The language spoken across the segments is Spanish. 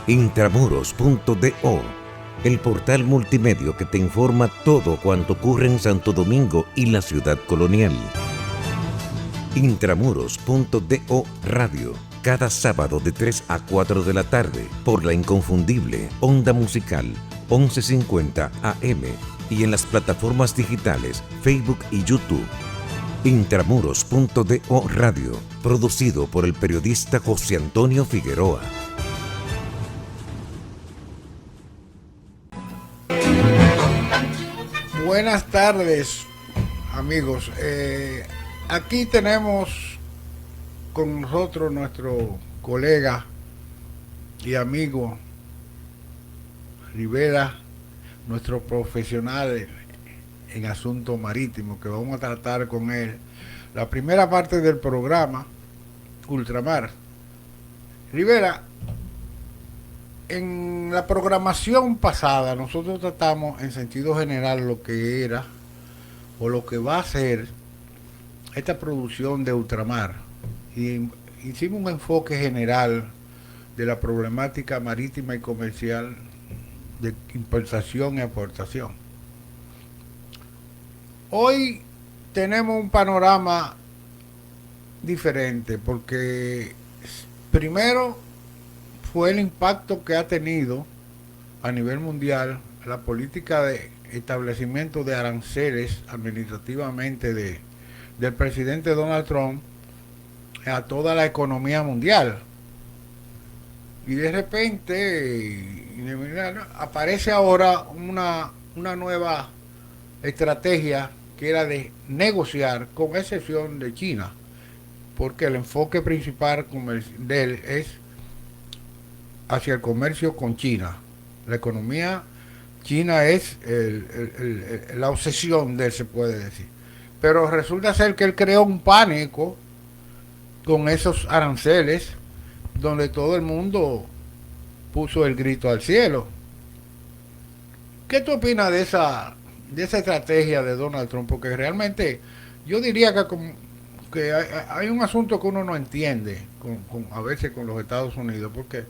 Intramuros.do, el portal multimedio que te informa todo cuanto ocurre en Santo Domingo y la ciudad colonial. Intramuros.do Radio, cada sábado de 3 a 4 de la tarde, por la inconfundible Onda Musical 1150 AM y en las plataformas digitales Facebook y YouTube. Intramuros.do Radio, producido por el periodista José Antonio Figueroa. Buenas tardes, amigos. Aquí tenemos con nosotros nuestro colega y amigo Rivera, nuestro profesional en asuntos marítimos, que vamos a tratar con él la primera parte del programa Ultramar. Rivera, en la programación pasada nosotros tratamos en sentido general lo que era o lo que va a ser esta producción de Ultramar, y hicimos un enfoque general de la problemática marítima y comercial de importación y exportación. Hoy tenemos un panorama diferente porque primero fue el impacto que ha tenido a nivel mundial la política de establecimiento de aranceles administrativamente del presidente Donald Trump a toda la economía mundial. Y de repente aparece ahora una nueva estrategia que era de negociar, con excepción de China, porque el enfoque principal de él es hacia el comercio con China. La economía china es la obsesión de él, se puede decir. Pero resulta ser que él creó un pánico con esos aranceles, donde todo el mundo puso el grito al cielo. ¿Qué tú opinas de esa estrategia de Donald Trump? Porque realmente yo diría que hay un asunto que uno no entiende a veces con los Estados Unidos, porque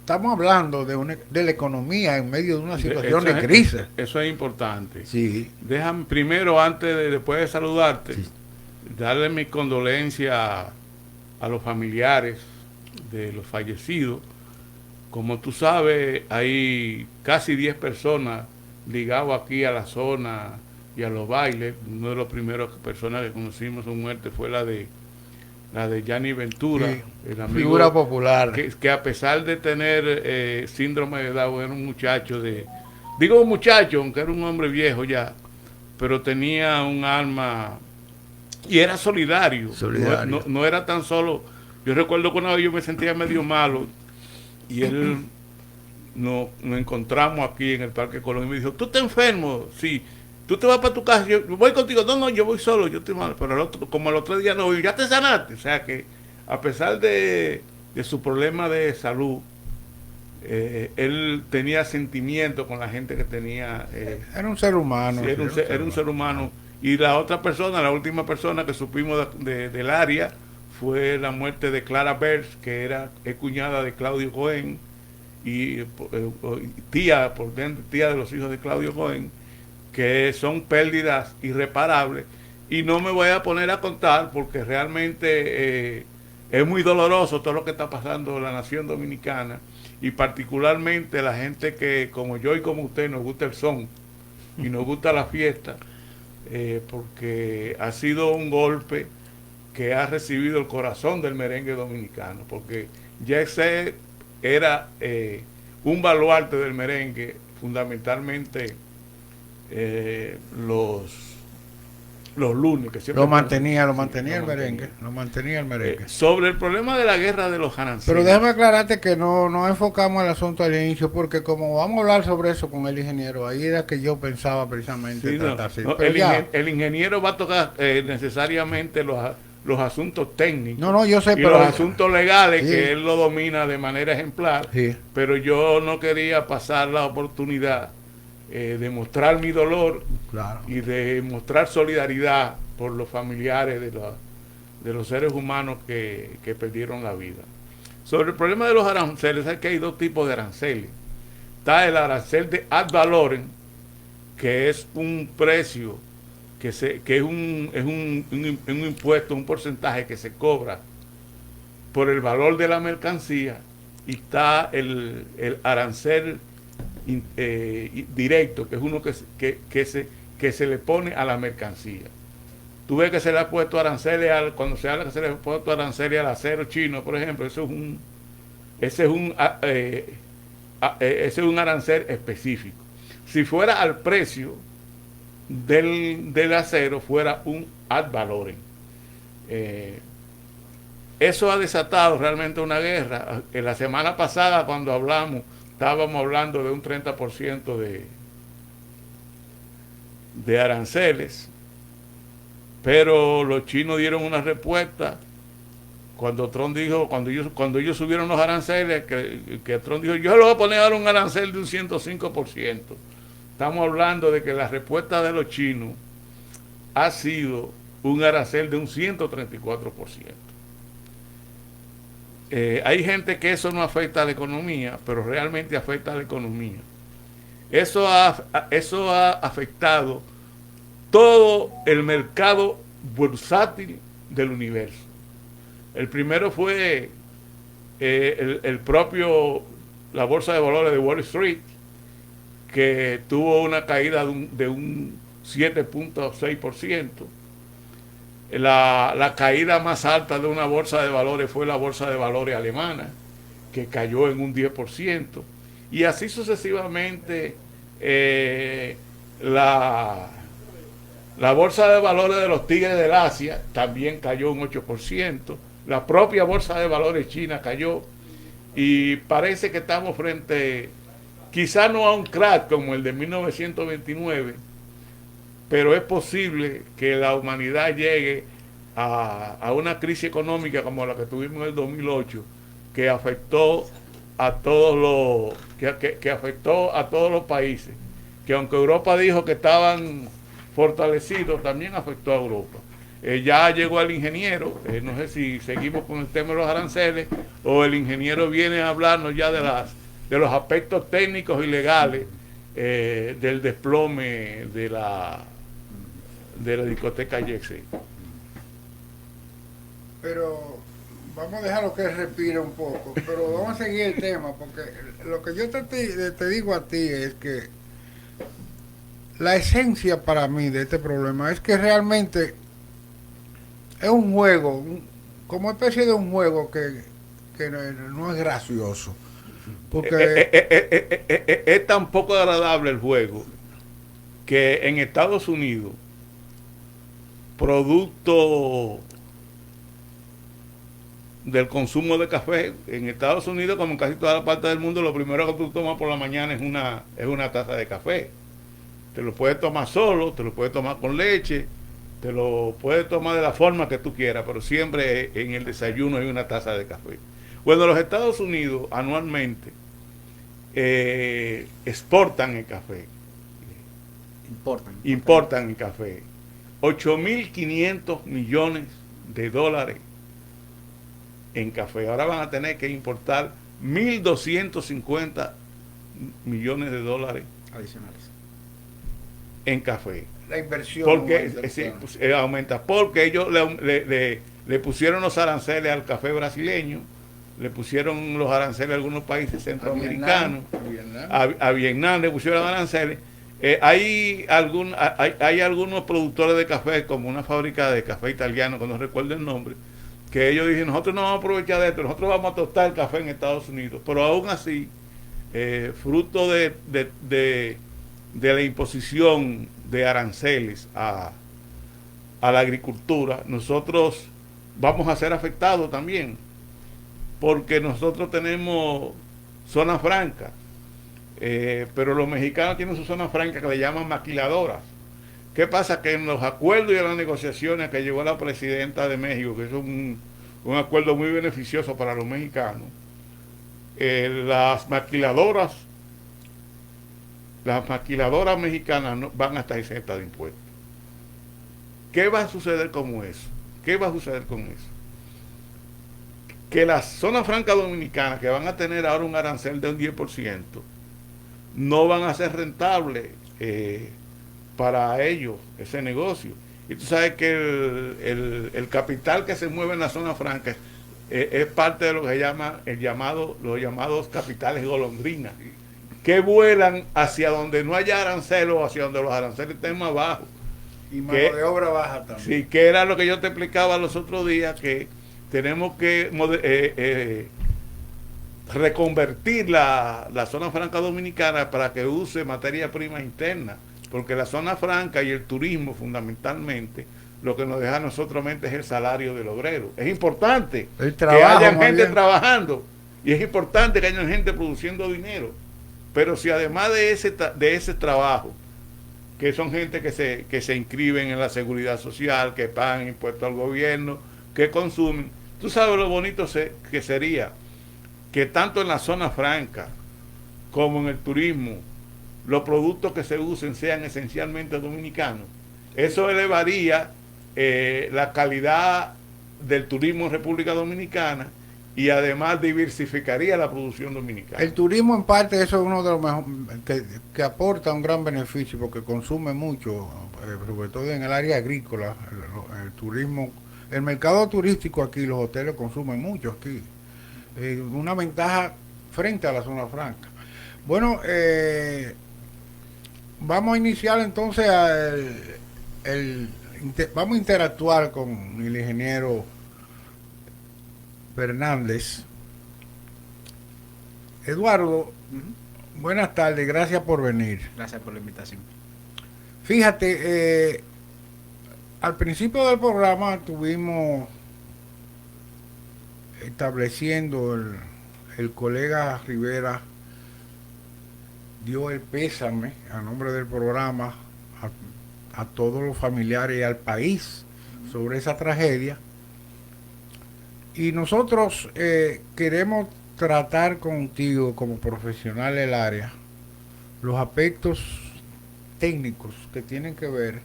estamos hablando de la economía en medio de una situación de crisis. Eso es importante. Sí. Déjame primero, después de saludarte, sí, darle mi condolencia a los familiares de los fallecidos. Como tú sabes, hay casi 10 personas ligadas aquí a la zona y a los bailes. Una de las primeras personas que conocimos su muerte fue la de Gianni Ventura, sí, el amigo, figura popular, que a pesar de tener síndrome de Down, era un muchacho digo un muchacho, aunque era un hombre viejo ya, pero tenía un alma y era solidario. No era tan solo. Yo recuerdo que una vez yo me sentía medio malo y él nos encontramos aquí en el Parque Colón y me dijo: ¿tú estás enfermo? Sí. ¿Tú te vas para tu casa? Yo voy contigo. No, yo voy solo, yo estoy mal. Pero como el otro día no, ya te sanaste. O sea que a pesar de su problema de salud, él tenía sentimiento con la gente que tenía. Era un ser humano. Sí, era un ser humano. Y la otra persona, la última persona que supimos del área, fue la muerte de Clara Bertz, que es cuñada de Claudio Cohen y tía de los hijos de Claudio Cohen, que son pérdidas irreparables. Y no me voy a poner a contar porque realmente es muy doloroso todo lo que está pasando en la nación dominicana, y particularmente la gente que, como yo y como usted, nos gusta el son y nos gusta la fiesta, porque ha sido un golpe que ha recibido el corazón del merengue dominicano, porque ya ese era un baluarte del merengue, fundamentalmente los lunes, que siempre lo mantenía el merengue. Sobre el problema de la guerra de los aranceles. Pero déjame aclararte que no enfocamos el asunto al inicio, porque como vamos a hablar sobre eso con el ingeniero, ahí era que yo pensaba precisamente tratarse. El ingeniero va a tocar necesariamente los asuntos técnicos. No, yo sé, y pero los asuntos legales, sí, que él lo domina de manera ejemplar. Sí. Pero yo no quería pasar la oportunidad de mostrar mi dolor, claro, y de mostrar solidaridad por los familiares de los seres humanos que perdieron la vida. Sobre el problema de los aranceles, es que hay dos tipos de aranceles. Está el arancel de ad valorem, que es un precio, que es un impuesto, un porcentaje que se cobra por el valor de la mercancía, y está el arancel directo, que es uno que se le pone a la mercancía. Tú ves que se le ha puesto aranceles cuando se habla que se le ha puesto aranceles al acero chino, por ejemplo, ese es un arancel específico. Si fuera al precio del acero, fuera un ad valorem. Eso ha desatado realmente una guerra. En la semana pasada, cuando estábamos hablando de un 30% de aranceles, pero los chinos dieron una respuesta cuando Trump dijo, cuando ellos subieron los aranceles, que Trump dijo, yo le voy a poner ahora un arancel de un 105%. Estamos hablando de que la respuesta de los chinos ha sido un arancel de un 134%. Hay gente que eso no afecta a la economía, pero realmente afecta a la economía. Eso ha afectado todo el mercado bursátil del universo. El primero fue la bolsa de valores de Wall Street, que tuvo una caída de un 7.6%. La caída más alta de una bolsa de valores fue la bolsa de valores alemana, que cayó en un 10%. Y así sucesivamente, la bolsa de valores de los tigres del Asia también cayó un 8%. La propia bolsa de valores china cayó. Y parece que estamos frente, quizá no a un crack como el de 1929, pero es posible que la humanidad llegue a una crisis económica como la que tuvimos en el 2008, que afectó a todos los países, que aunque Europa dijo que estaban fortalecidos, también afectó a Europa. Ya llegó el ingeniero, no sé si seguimos con el tema de los aranceles o el ingeniero viene a hablarnos ya de los aspectos técnicos y legales del desplome de la discoteca Yexi. Pero vamos a dejarlo que respire un poco, pero vamos a seguir el tema, porque lo que yo te digo a ti es que la esencia para mí de este problema es que realmente es un juego, como especie de un juego que no es gracioso. Porque es tan poco agradable el juego que en Estados Unidos, producto del consumo de café, en Estados Unidos, como en casi toda la parte del mundo, lo primero que tú tomas por la mañana es una taza de café. Te lo puedes tomar solo, te lo puedes tomar con leche, te lo puedes tomar de la forma que tú quieras, pero siempre en el desayuno hay una taza de café. Bueno, los Estados Unidos anualmente exportan el café. Importan el café. 8.500 millones de dólares en café. Ahora van a tener que importar 1.250 millones de dólares adicionales en café. La inversión porque aumenta, porque ellos le pusieron los aranceles al café brasileño, le pusieron los aranceles a algunos países centroamericanos, a Vietnam le pusieron aranceles. Hay algunos productores de café, como una fábrica de café italiano, que no recuerdo el nombre, que ellos dicen, nosotros no vamos a aprovechar de esto, nosotros vamos a tostar el café en Estados Unidos. Pero aún así, fruto de la imposición de aranceles a la agricultura, nosotros vamos a ser afectados también, porque nosotros tenemos zona franca, pero los mexicanos tienen su zona franca que le llaman maquiladoras. ¿Qué pasa? Que en los acuerdos y en las negociaciones que llegó la presidenta de México, que es un acuerdo muy beneficioso para los mexicanos, las maquiladoras mexicanas van a estar exentas de impuestos. ¿Qué va a suceder con eso? que la zona franca dominicana, que van a tener ahora un arancel de un 10%, no van a ser rentables para ellos ese negocio. Y tú sabes que el capital que se mueve en la zona franca es parte de lo que se llama los llamados capitales golondrinas, que vuelan hacia donde no haya aranceles o hacia donde los aranceles estén más bajos. Y mano de obra baja también. Sí, que era lo que yo te explicaba los otros días, que tenemos que reconvertir la zona franca dominicana para que use materia prima interna, porque la zona franca y el turismo fundamentalmente lo que nos deja a nosotros mente es el salario del obrero. Es importante el trabajo, que haya gente bien trabajando y es importante que haya gente produciendo dinero, pero si además de ese trabajo, que son gente que se inscriben en la seguridad social, que pagan impuestos al gobierno, que consumen, tú sabes lo bonito que sería que tanto en la zona franca como en el turismo los productos que se usen sean esencialmente dominicanos. Eso elevaría la calidad del turismo en República Dominicana y además diversificaría la producción dominicana. El turismo en parte eso es uno de los mejores que aporta un gran beneficio porque consume mucho, sobre todo en el área agrícola, el turismo, el mercado turístico aquí, los hoteles consumen mucho aquí. Una ventaja frente a la zona franca. Bueno, vamos a iniciar entonces vamos a interactuar con el ingeniero Fernández. Eduardo, buenas tardes, gracias por venir. Gracias por la invitación. Fíjate, al principio del programa estuvimos estableciendo, el colega Rivera dio el pésame a nombre del programa a todos los familiares y al país sobre esa tragedia. Y nosotros queremos tratar contigo como profesional del área los aspectos técnicos que tienen que ver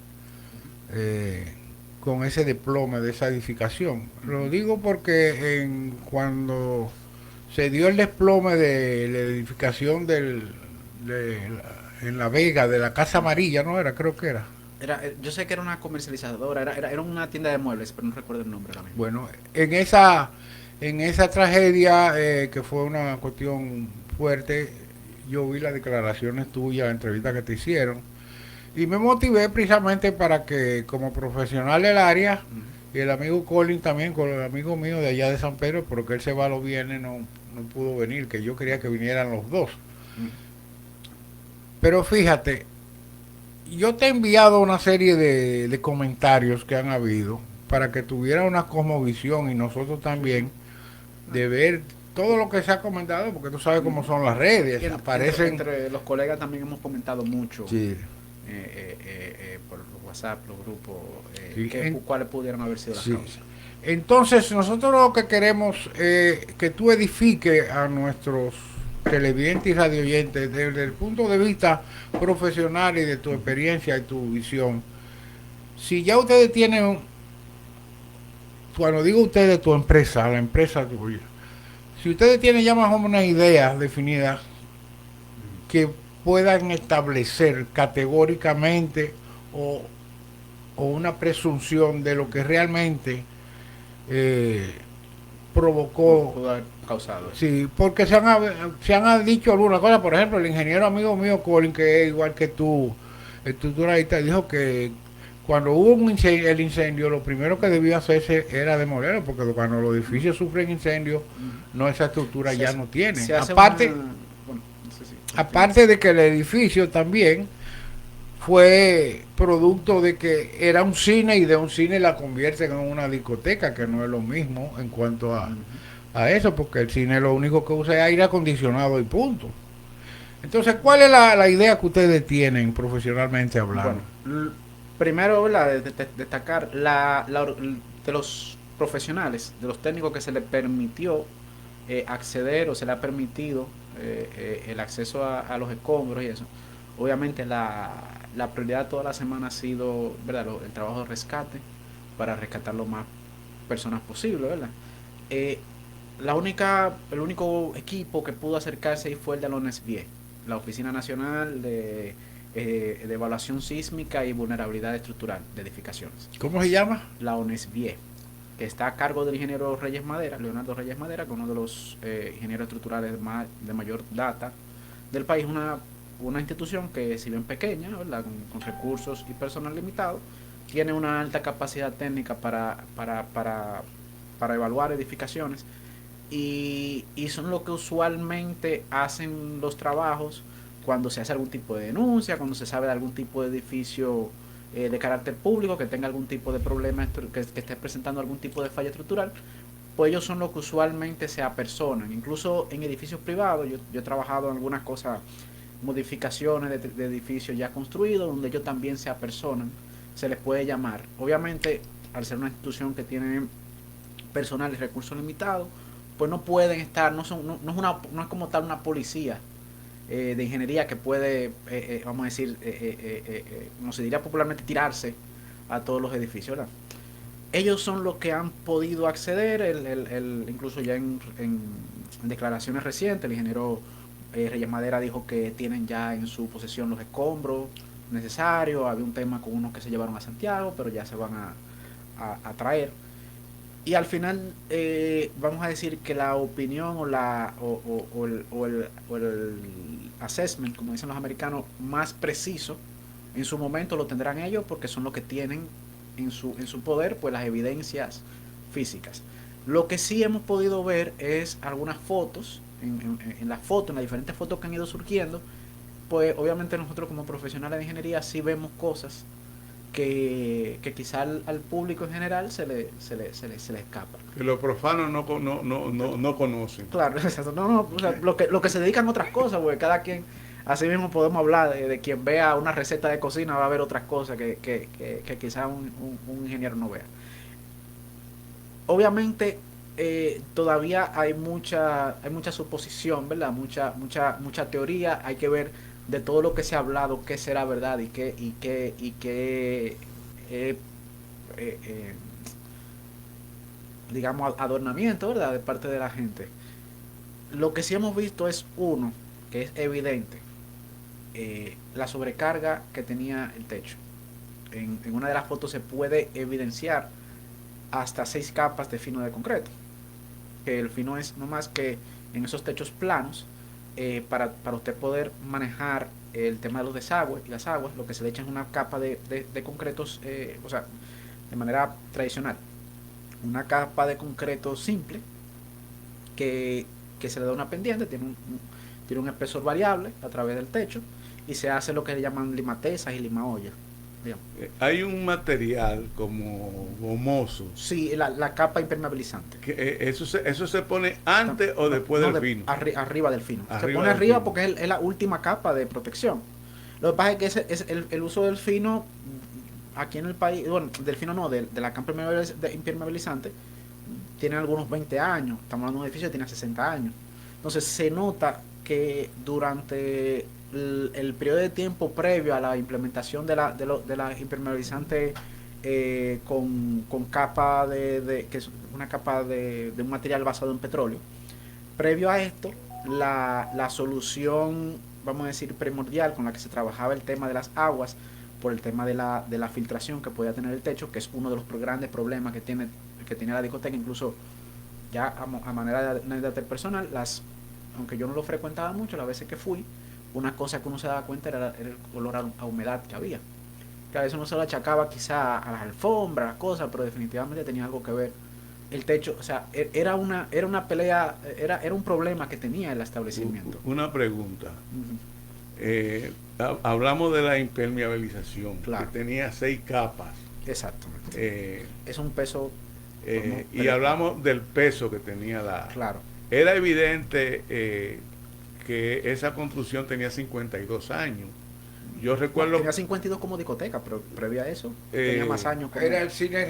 con ese desplome de esa edificación. Lo digo porque cuando se dio el desplome de la edificación en La Vega, de la Casa Amarilla, ¿no era? Creo que era. Yo sé que era una comercializadora, era una tienda de muebles, pero no recuerdo el nombre ahora mismo. Bueno, en esa tragedia, que fue una cuestión fuerte, yo vi las declaraciones tuyas, la entrevista que te hicieron, y me motivé precisamente para que, como profesional del área, y el amigo Colin también, con el amigo mío de allá de San Pedro, porque él se va los viernes, no pudo venir, que yo quería que vinieran los dos. Pero fíjate, yo te he enviado una serie de comentarios que han habido para que tuviera una cosmovisión y nosotros también de ver todo lo que se ha comentado, porque tú sabes cómo son las redes, aparecen... Entre los colegas también hemos comentado mucho, sí. por los WhatsApp, los grupos, Sí, cuáles pudieran haber sido las sí. causas. Entonces nosotros lo que queremos es que tú edifiques a nuestros televidentes y radioyentes desde el punto de vista profesional y de tu experiencia y tu visión. Si ya ustedes tienen, cuando digo ustedes, tu empresa, la empresa tuya, si ustedes tienen ya más o menos una idea definida que puedan establecer categóricamente o una presunción de lo que realmente provocó, Pudo haber causado. sí, porque se han dicho algunas cosas. Por ejemplo, el ingeniero amigo mío Colin, que es igual que tú, estructuralista, dijo que cuando hubo el incendio, lo primero que debía hacerse era demolerlo, porque cuando los edificios sufren incendios, no, esa estructura ya no tiene. Aparte de que el edificio también fue producto de que era un cine y de un cine la convierten en una discoteca, que no es lo mismo en cuanto a eso, porque el cine lo único que usa es aire acondicionado y punto. Entonces, ¿cuál es la idea que ustedes tienen profesionalmente hablando? Bueno, primero, ¿verdad? Destacar de los profesionales, de los técnicos que se les permitió acceder o se le ha permitido el acceso a los escombros y eso. Obviamente la prioridad toda la semana ha sido, ¿verdad?, el trabajo de rescate para rescatar lo más personas posible, ¿verdad? El único equipo que pudo acercarse ahí fue el de la ONESVIE, la Oficina Nacional de Evaluación Sísmica y Vulnerabilidad Estructural de Edificaciones. ¿Cómo se llama? La ONESVIE, que está a cargo del ingeniero Reyes Madera, Leonardo Reyes Madera, que es uno de los ingenieros estructurales de mayor data del país, una institución que, si bien pequeña, ¿verdad? Con recursos y personal limitado, tiene una alta capacidad técnica para evaluar edificaciones y son lo que usualmente hacen los trabajos cuando se hace algún tipo de denuncia, cuando se sabe de algún tipo de edificio de carácter público que tenga algún tipo de problema, que esté presentando algún tipo de falla estructural, pues ellos son los que usualmente se apersonan. Incluso en edificios privados, yo he trabajado en algunas cosas, modificaciones de edificios ya construidos, donde ellos también se apersonan, se les puede llamar. Obviamente, al ser una institución que tiene personal y recursos limitados, pues no pueden estar, no es como tal una policía de ingeniería que puede, vamos a decir, como se diría popularmente, tirarse a todos los edificios, ¿verdad? Ellos son los que han podido acceder, incluso ya en declaraciones recientes, el ingeniero Reyes Madera dijo que tienen ya en su posesión los escombros necesarios. Había un tema con unos que se llevaron a Santiago, pero ya se van a traer. Y al final vamos a decir que la opinión o el assessment, como dicen los americanos, más preciso en su momento lo tendrán ellos, porque son los que tienen en su poder pues las evidencias físicas. Lo que sí hemos podido ver es algunas fotos, en las diferentes fotos que han ido surgiendo, pues obviamente nosotros como profesionales de ingeniería sí vemos cosas que quizá al público en general se le escapa. Que los profanos no conocen. Claro, o sea, lo que se dedican a otras cosas, porque cada quien, así mismo podemos hablar de quien vea una receta de cocina, va a ver otras cosas que quizá un ingeniero no vea. Obviamente todavía hay mucha suposición, ¿verdad? Mucha teoría. Hay que ver de todo lo que se ha hablado qué será verdad y qué digamos adornamiento, ¿verdad?, de parte de la gente. Lo que sí hemos visto es uno que es evidente, la sobrecarga que tenía el techo. En una de las fotos se puede evidenciar hasta 6 capas de fino de concreto, que el fino es no más que en esos techos planos, para usted poder manejar el tema de los desagües y las aguas, lo que se le echa es una capa de concretos, o sea, de manera tradicional, una capa de concreto simple que se le da una pendiente, tiene un espesor variable a través del techo, y se hace lo que le llaman limatezas y limaollas. Hay un material como gomoso. Sí, la capa impermeabilizante. ¿Eso se pone antes o después del fino? Arriba del fino. Se pone arriba porque es la última capa de protección. Lo que pasa es que es el uso del fino aquí en el país, bueno, del fino no, de la capa impermeabilizante, tiene algunos 20 años. Estamos hablando de un edificio que tiene 60 años. Entonces se nota que durante el periodo de tiempo previo a la implementación de la impermeabilizante con capa que es una capa de un material basado en petróleo, previo a esto, la solución, vamos a decir, primordial con la que se trabajaba el tema de las aguas, por el tema de la filtración que podía tener el techo, que es uno de los grandes problemas que tiene la discoteca. Incluso ya a manera de anécdota personal, aunque yo no lo frecuentaba mucho, las veces que fui, una cosa que uno se daba cuenta era el olor a humedad que había. Que a veces uno se lo achacaba quizá a las alfombras, las cosas, pero definitivamente tenía algo que ver el techo. O sea, era una pelea, era un problema que tenía el establecimiento. Una pregunta. Hablamos de la impermeabilización, claro, que tenía 6 capas. Exactamente. Es un peso. Y hablamos del peso que tenía Claro. Era evidente que esa construcción tenía 52 años. Yo recuerdo... Tenía 52 como discoteca, pero previo a eso tenía más años. Era el cine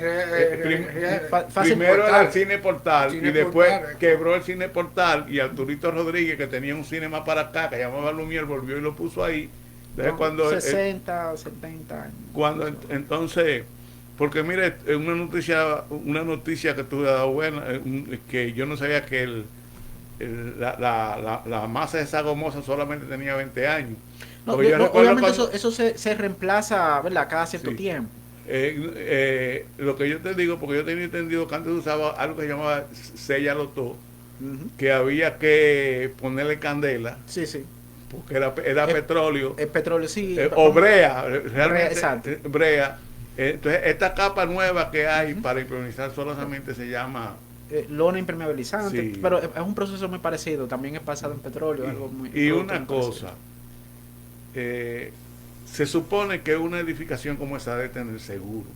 primero era el cine Portal, y después quebró el cine Portal, y Arturito Rodríguez, que tenía un cine más para acá, que llamaba Lumière, volvió y lo puso ahí. Entonces, cuando 60 o 70 años. Entonces, Porque mire, una noticia que tuve dado buena, que yo no sabía que la masa de esa gomosa solamente tenía 20 años. No, Porque yo recuerdo obviamente cuando- eso se reemplaza, ¿verdad? Cada cierto Sí. tiempo. Lo que yo te digo, porque yo tenía entendido que antes usaba algo que se llamaba sellalo todo, Ujú. que había que ponerle candela, Sí, sí. porque era petróleo, El petróleo, sí. o brea, realmente exacto. brea. Entonces, esta capa nueva que hay Ujú. para impermeabilizar solamente se llama... Lona impermeabilizante, Sí. pero es un proceso muy parecido. También es basado en petróleo, algo muy. Y un una producto muy cosa, se supone que una edificación como esa debe tener seguro.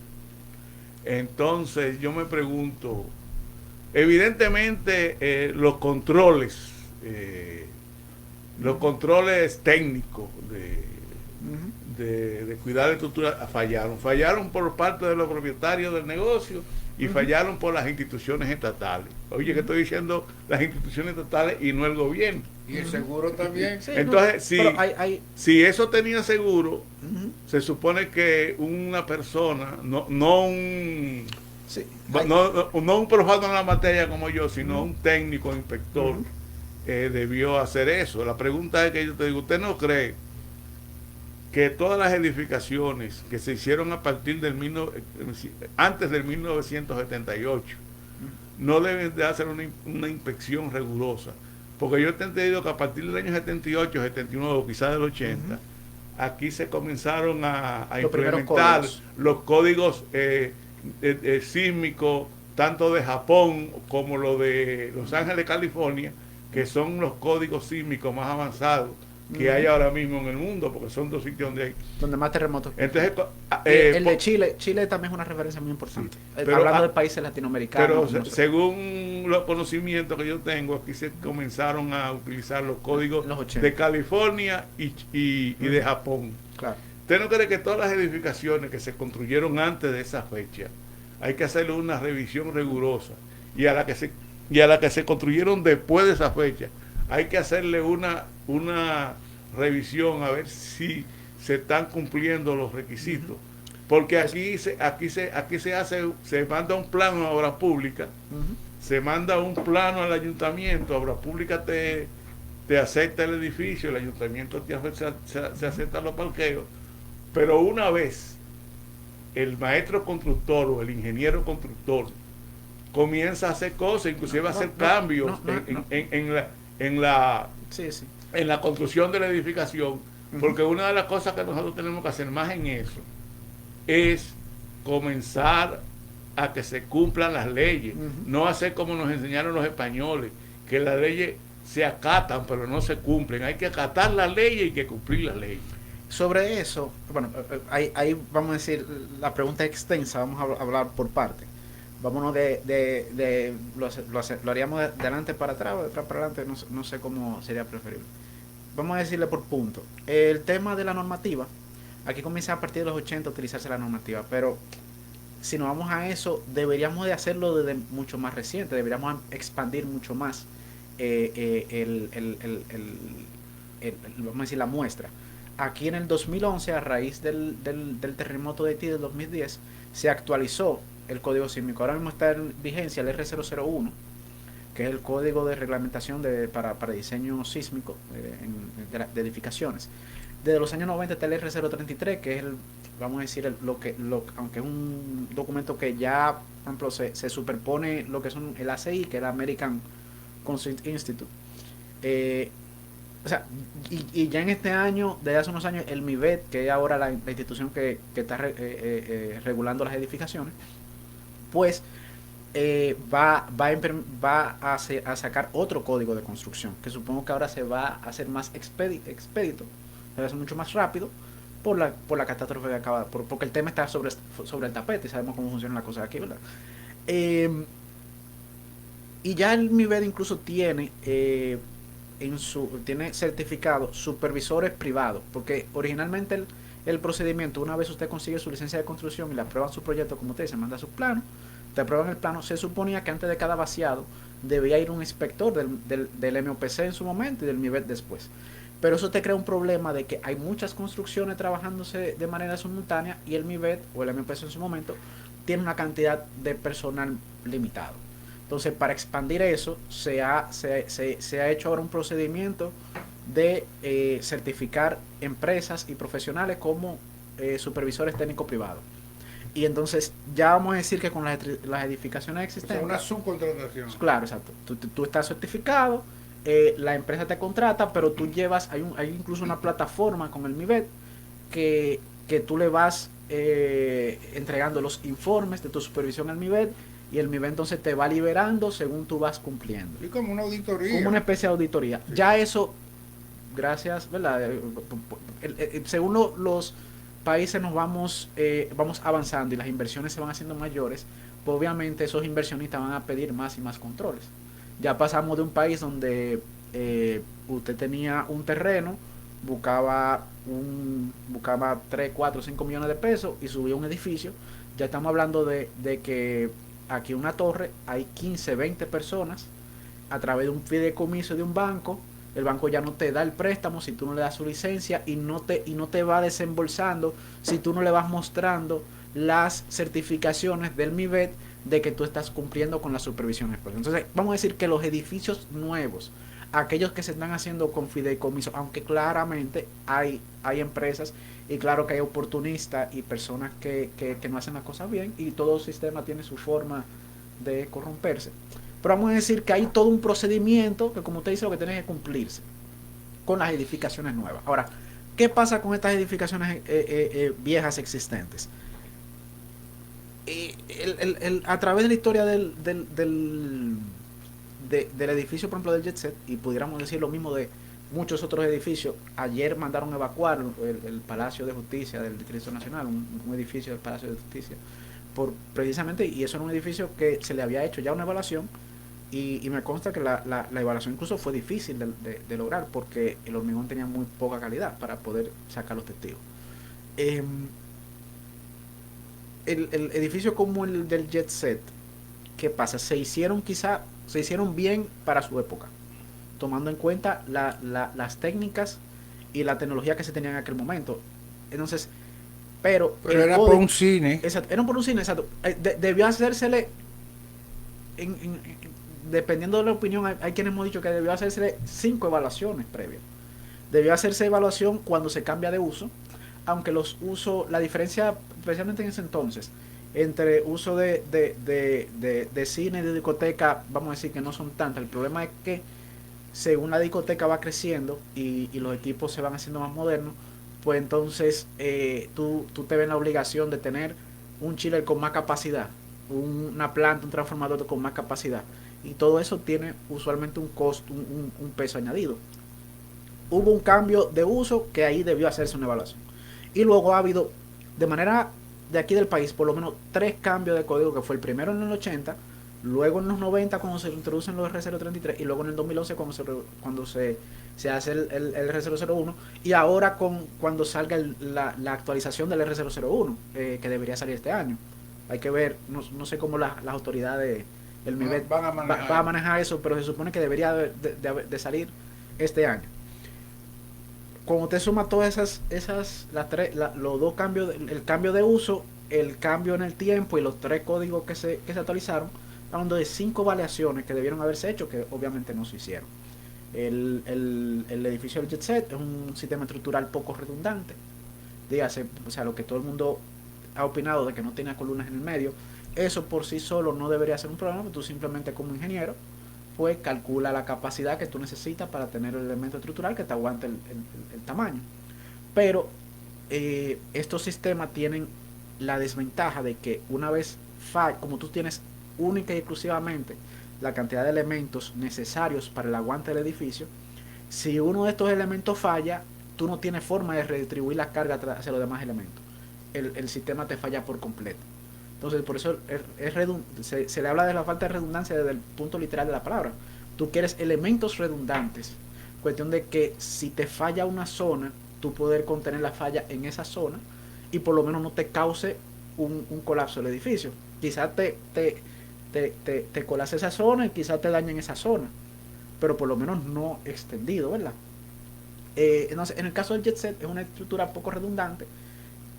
Entonces, yo me pregunto, evidentemente los controles técnicos parecido. de cuidar la estructura fallaron por parte de los propietarios del negocio y Ujú. fallaron por las instituciones estatales. Oye, que estoy diciendo las instituciones estatales y no el gobierno. Y el seguro también. Sí, Entonces, no, sí. pero hay Si eso tenía seguro, ujú, se supone que una persona, no un sí, no un profano en la materia como yo, sino Ujú. un técnico inspector, Ujú. debió hacer eso. La pregunta es que yo te digo, ¿usted no cree que todas las edificaciones que se hicieron a partir antes del 1978 no deben de hacer una inspección rigurosa? Porque yo he entendido que a partir del año 78, 79, quizás del 80, Ujú. aquí se comenzaron a Los primeros implementar códigos. los códigos sísmicos, tanto de Japón como lo de Los Ángeles, California, que son los códigos sísmicos más avanzados que hay ahora mismo en el mundo, porque son dos sitios donde hay. donde más terremotos. Entonces, El de Chile también es una referencia muy importante. Sí, pero, Hablando de países latinoamericanos. pero no sé. según los conocimientos que yo tengo, aquí se comenzaron a utilizar los códigos Los 80. de California y de Japón. Claro. ¿Usted no cree que todas las edificaciones que se construyeron antes de esa fecha hay que hacerle una revisión rigurosa? Y a la que se construyeron después de esa fecha hay que hacerle una revisión a ver si se están cumpliendo los requisitos. Porque aquí se manda un plano a obras públicas, Ujú. se manda un plano al ayuntamiento, obras públicas te acepta el edificio, el ayuntamiento se acepta los parqueos, pero una vez el maestro constructor o el ingeniero constructor comienza a hacer cosas, inclusive a hacer cambios en la Sí, sí. en la construcción de la edificación, porque una de las cosas que nosotros tenemos que hacer más en eso es comenzar a que se cumplan las leyes, no hacer como nos enseñaron los españoles, que las leyes se acatan pero no se cumplen. Hay que acatar las leyes y que cumplir las leyes. Sobre eso, bueno, ahí vamos a decir, la pregunta es extensa, vamos a hablar por parte. Vámonos lo haríamos de adelante para atrás o de atrás para adelante, no sé cómo sería preferible. Vamos a decirle por punto. El tema de la normativa, aquí comienza a partir de los 80 a utilizarse la normativa, pero si nos vamos a eso, deberíamos de hacerlo desde mucho más reciente, deberíamos expandir mucho más vamos a decir, la muestra. Aquí en el 2011, a raíz del terremoto de Haití del 2010, se actualizó el código sísmico. Ahora mismo está en vigencia el R001, que es el código de reglamentación para diseño sísmico de edificaciones. Desde los años 90 está el R033, que es vamos a decir, aunque es un documento que ya, por ejemplo, se superpone lo que son el ACI, que es el American Consult Institute. O sea, y ya en este año, desde hace unos años, el MIBET, que es ahora la institución que está regulando las edificaciones, pues va a sacar otro código de construcción, que supongo que ahora se va a hacer más expedito, se va a hacer mucho más rápido por la catástrofe que acaba, porque el tema está sobre el tapete y sabemos cómo funcionan las cosas aquí, ¿verdad? Y ya el MIBET incluso tiene tiene certificado supervisores privados, porque originalmente el procedimiento, una vez usted consigue su licencia de construcción y le aprueban su proyecto, como usted se manda su plano, te aprueban el plano, se suponía que antes de cada vaciado debía ir un inspector del MOPC en su momento y del MIBET después. Pero eso te crea un problema de que hay muchas construcciones trabajándose de manera simultánea y el MIBET o el MOPC en su momento tiene una cantidad de personal limitado. Entonces, para expandir eso, se ha hecho ahora un procedimiento de certificar empresas y profesionales como supervisores técnicos privados. Y entonces ya vamos a decir que con las edificaciones O existentes... sea, una subcontratación. Claro, exacto. Tú estás certificado, la empresa te contrata, pero tú llevas, hay incluso una plataforma con el MIBET que tú le vas entregando los informes de tu supervisión al MIBET, y el MIBET entonces te va liberando según tú vas cumpliendo. Y como una auditoría. Como una especie de auditoría. Sí. Ya eso, gracias, ¿verdad? Según los países nos vamos avanzando y las inversiones se van haciendo mayores, pues obviamente esos inversionistas van a pedir más y más controles. Ya pasamos de un país donde usted tenía un terreno, buscaba 3, 4, 5 millones de pesos y subía un edificio. Ya estamos hablando de que aquí en una torre hay 15, 20 personas a través de un fideicomiso de un banco. El banco ya no te da el préstamo si tú no le das su licencia, y no te va desembolsando si tú no le vas mostrando las certificaciones del MIBET de que tú estás cumpliendo con la supervisión expresa. Entonces, vamos a decir que los edificios nuevos, aquellos que se están haciendo con fideicomiso, aunque claramente hay empresas, y claro que hay oportunistas y personas que no hacen las cosas bien, y todo sistema tiene su forma de corromperse. Pero vamos a decir que hay todo un procedimiento que, como usted dice, lo que tiene que cumplirse con las edificaciones nuevas. Ahora, ¿qué pasa con estas edificaciones viejas existentes? A través de la historia del edificio, por ejemplo, del Jet Set, y pudiéramos decir lo mismo de muchos otros edificios, ayer mandaron evacuar el Palacio de Justicia del Distrito Nacional, un edificio del Palacio de Justicia, precisamente, y eso era un edificio que se le había hecho ya una evaluación, y me consta que la evaluación incluso fue difícil de lograr, porque el hormigón tenía muy poca calidad para poder sacar los testigos. El edificio como el del Jet Set, ¿qué pasa? Se hicieron bien para su época, tomando en cuenta las técnicas y la tecnología que se tenía en aquel momento. Entonces, pero era por un cine. Exacto, era por un cine, exacto. Debió hacérsele, dependiendo de la opinión, hay quienes hemos dicho que debió hacérsele 5 evaluaciones previas. Debió hacerse evaluación cuando se cambia de uso, aunque los usos, la diferencia, especialmente en ese entonces, entre uso de cine y de discoteca, vamos a decir que no son tantas. El problema es que según la discoteca va creciendo y los equipos se van haciendo más modernos, pues entonces tú te ves en la obligación de tener un chiller con más capacidad, una planta, un transformador con más capacidad, y todo eso tiene usualmente un costo, un peso añadido. Hubo un cambio de uso que ahí debió hacerse una evaluación, y luego ha habido, de manera de aquí del país, por lo menos 3 cambios de código, que fue el primero en los 80, luego en los 90 cuando se introducen los R033, y luego en el 2011 cuando se hace el R001, y ahora cuando salga la actualización del R001, que debería salir este año. Hay que ver, no sé cómo las autoridades, el MIBET va a manejar eso, pero se supone que debería de salir este año. Cuando usted suma todas los 2 cambios, el cambio de uso, el cambio en el tiempo y los 3 códigos que se actualizaron, hablando de 5 variaciones que debieron haberse hecho, que obviamente no se hicieron. El edificio del Jet Set es un sistema estructural poco redundante. Dígase, o sea, lo que todo el mundo ha opinado de que no tenía columnas en el medio, eso por sí solo no debería ser un problema. Tú simplemente, como ingeniero, pues calcula la capacidad que tú necesitas para tener el elemento estructural que te aguante el tamaño. Pero estos sistemas tienen la desventaja de que una vez como tú tienes única y exclusivamente la cantidad de elementos necesarios para el aguante del edificio, si uno de estos elementos falla, tú no tienes forma de redistribuir la carga hacia los demás elementos. El sistema te falla por completo. Entonces, por eso se le habla de la falta de redundancia desde el punto literal de la palabra. Tú quieres elementos redundantes, cuestión de que si te falla una zona, tú poder contener la falla en esa zona y por lo menos no te cause un colapso del edificio. Quizás te colapse esa zona y quizás te dañen esa zona, pero por lo menos no extendido, ¿verdad? Entonces, en el caso del Jet Set es una estructura poco redundante,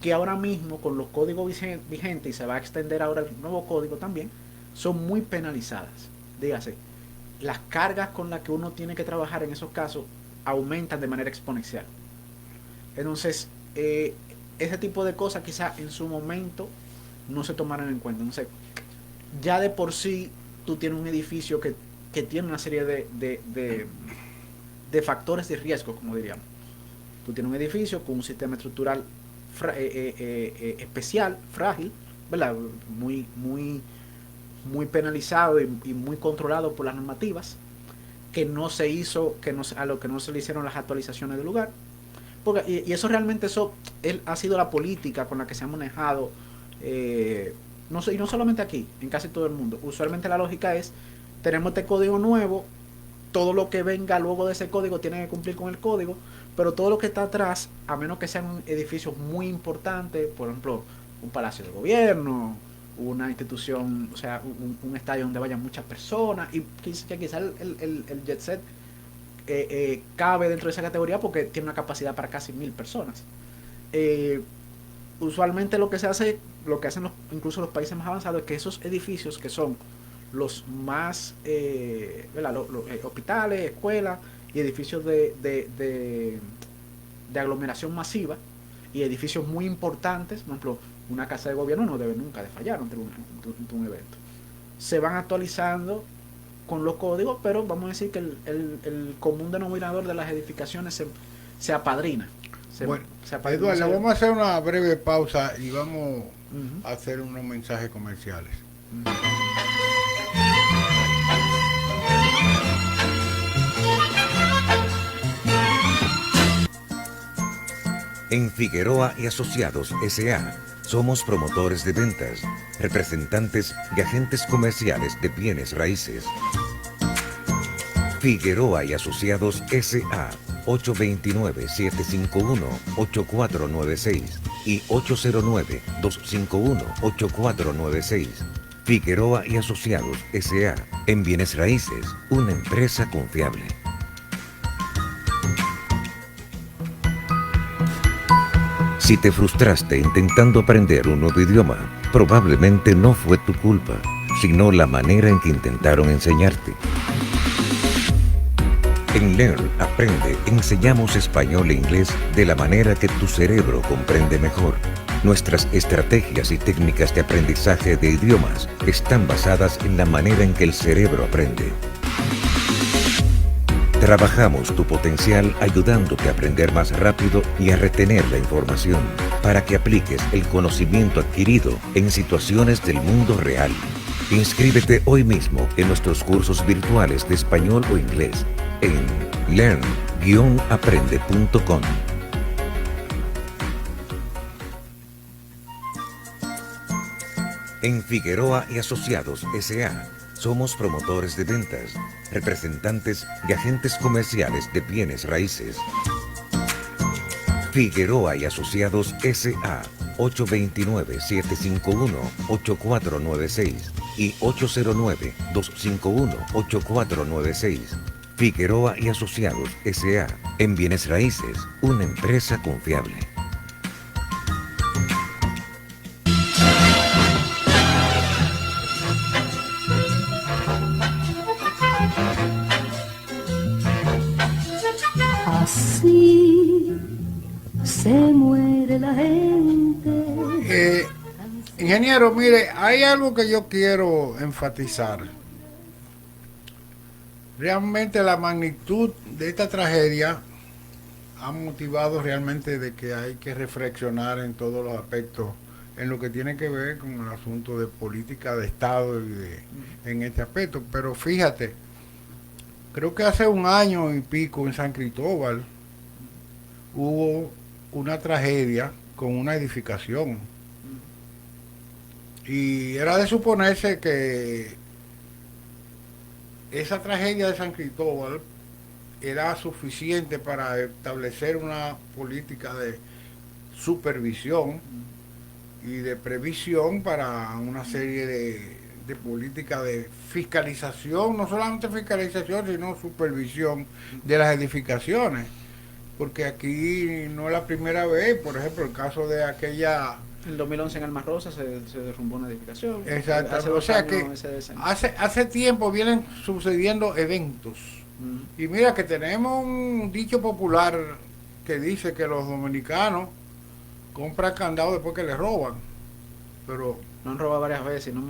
que ahora mismo con los códigos vigentes, y se va a extender ahora el nuevo código también, son muy penalizadas. Dígase, las cargas con las que uno tiene que trabajar en esos casos aumentan de manera exponencial. Entonces, ese tipo de cosas quizás en su momento no se tomaran en cuenta. Entonces, ya de por sí tú tienes un edificio que tiene una serie de factores de riesgo, como diríamos. Tú tienes un edificio con un sistema estructural especial, frágil, ¿verdad? Muy penalizado y muy controlado por las normativas, que no se hizo, a lo que no se le hicieron las actualizaciones del lugar. Porque, y eso realmente ha sido la política con la que se ha manejado, y no solamente aquí, en casi todo el mundo. Usualmente la lógica es, tenemos este código nuevo, todo lo que venga luego de ese código tiene que cumplir con el código, pero todo lo que está atrás, a menos que sean edificios muy importantes, por ejemplo, un palacio de gobierno, una institución, o sea, un estadio donde vayan muchas personas, y que quizás el jet set cabe dentro de esa categoría porque tiene una capacidad para casi 1000 personas. Usualmente lo que se hace, lo que hacen incluso los países más avanzados, es que esos edificios que son los más hospitales, escuelas y edificios de aglomeración masiva y edificios muy importantes, por ejemplo, una casa de gobierno no debe nunca de fallar ante un evento. Se van actualizando con los códigos, pero vamos a decir que el común denominador de las edificaciones se apadrina. Bueno, Eduardo, vamos a hacer una breve pausa y vamos a hacer unos mensajes comerciales. En Figueroa y Asociados S.A. somos promotores de ventas, representantes y agentes comerciales de bienes raíces. Figueroa y Asociados S.A. 829-751-8496 y 809-251-8496. Figueroa y Asociados S.A. en bienes raíces, una empresa confiable. Si te frustraste intentando aprender un nuevo idioma, probablemente no fue tu culpa, sino la manera en que intentaron enseñarte. En Learn, Aprende, enseñamos español e inglés de la manera que tu cerebro comprende mejor. Nuestras estrategias y técnicas de aprendizaje de idiomas están basadas en la manera en que el cerebro aprende. Trabajamos tu potencial ayudándote a aprender más rápido y a retener la información para que apliques el conocimiento adquirido en situaciones del mundo real. Inscríbete hoy mismo en nuestros cursos virtuales de español o inglés en learn-aprende.com. En Figueroa y Asociados S.A. somos promotores de ventas, representantes y agentes comerciales de bienes raíces. Figueroa y Asociados S.A. 829-751-8496 y 809-251-8496. Figueroa y Asociados S.A. en bienes raíces, una empresa confiable. Así se muere la gente. Ingeniero, mire, hay algo que yo quiero enfatizar. Realmente la magnitud de esta tragedia ha motivado realmente de que hay que reflexionar en todos los aspectos, en lo que tiene que ver con el asunto de política de Estado y en este aspecto. Pero fíjate, creo que hace un año y pico en San Cristóbal hubo una tragedia con una edificación. Y era de suponerse que esa tragedia de San Cristóbal era suficiente para establecer una política de supervisión y de previsión para una serie de políticas de fiscalización, no solamente fiscalización, sino supervisión de las edificaciones. porque aquí no es la primera vez, por ejemplo, el caso de aquella... En 2011 en Alma Rosa se derrumbó una edificación. Exacto, o sea que hace tiempo vienen sucediendo eventos. Y mira que tenemos un dicho popular que dice que los dominicanos compran candado después que les roban, pero nos han robado varias veces y no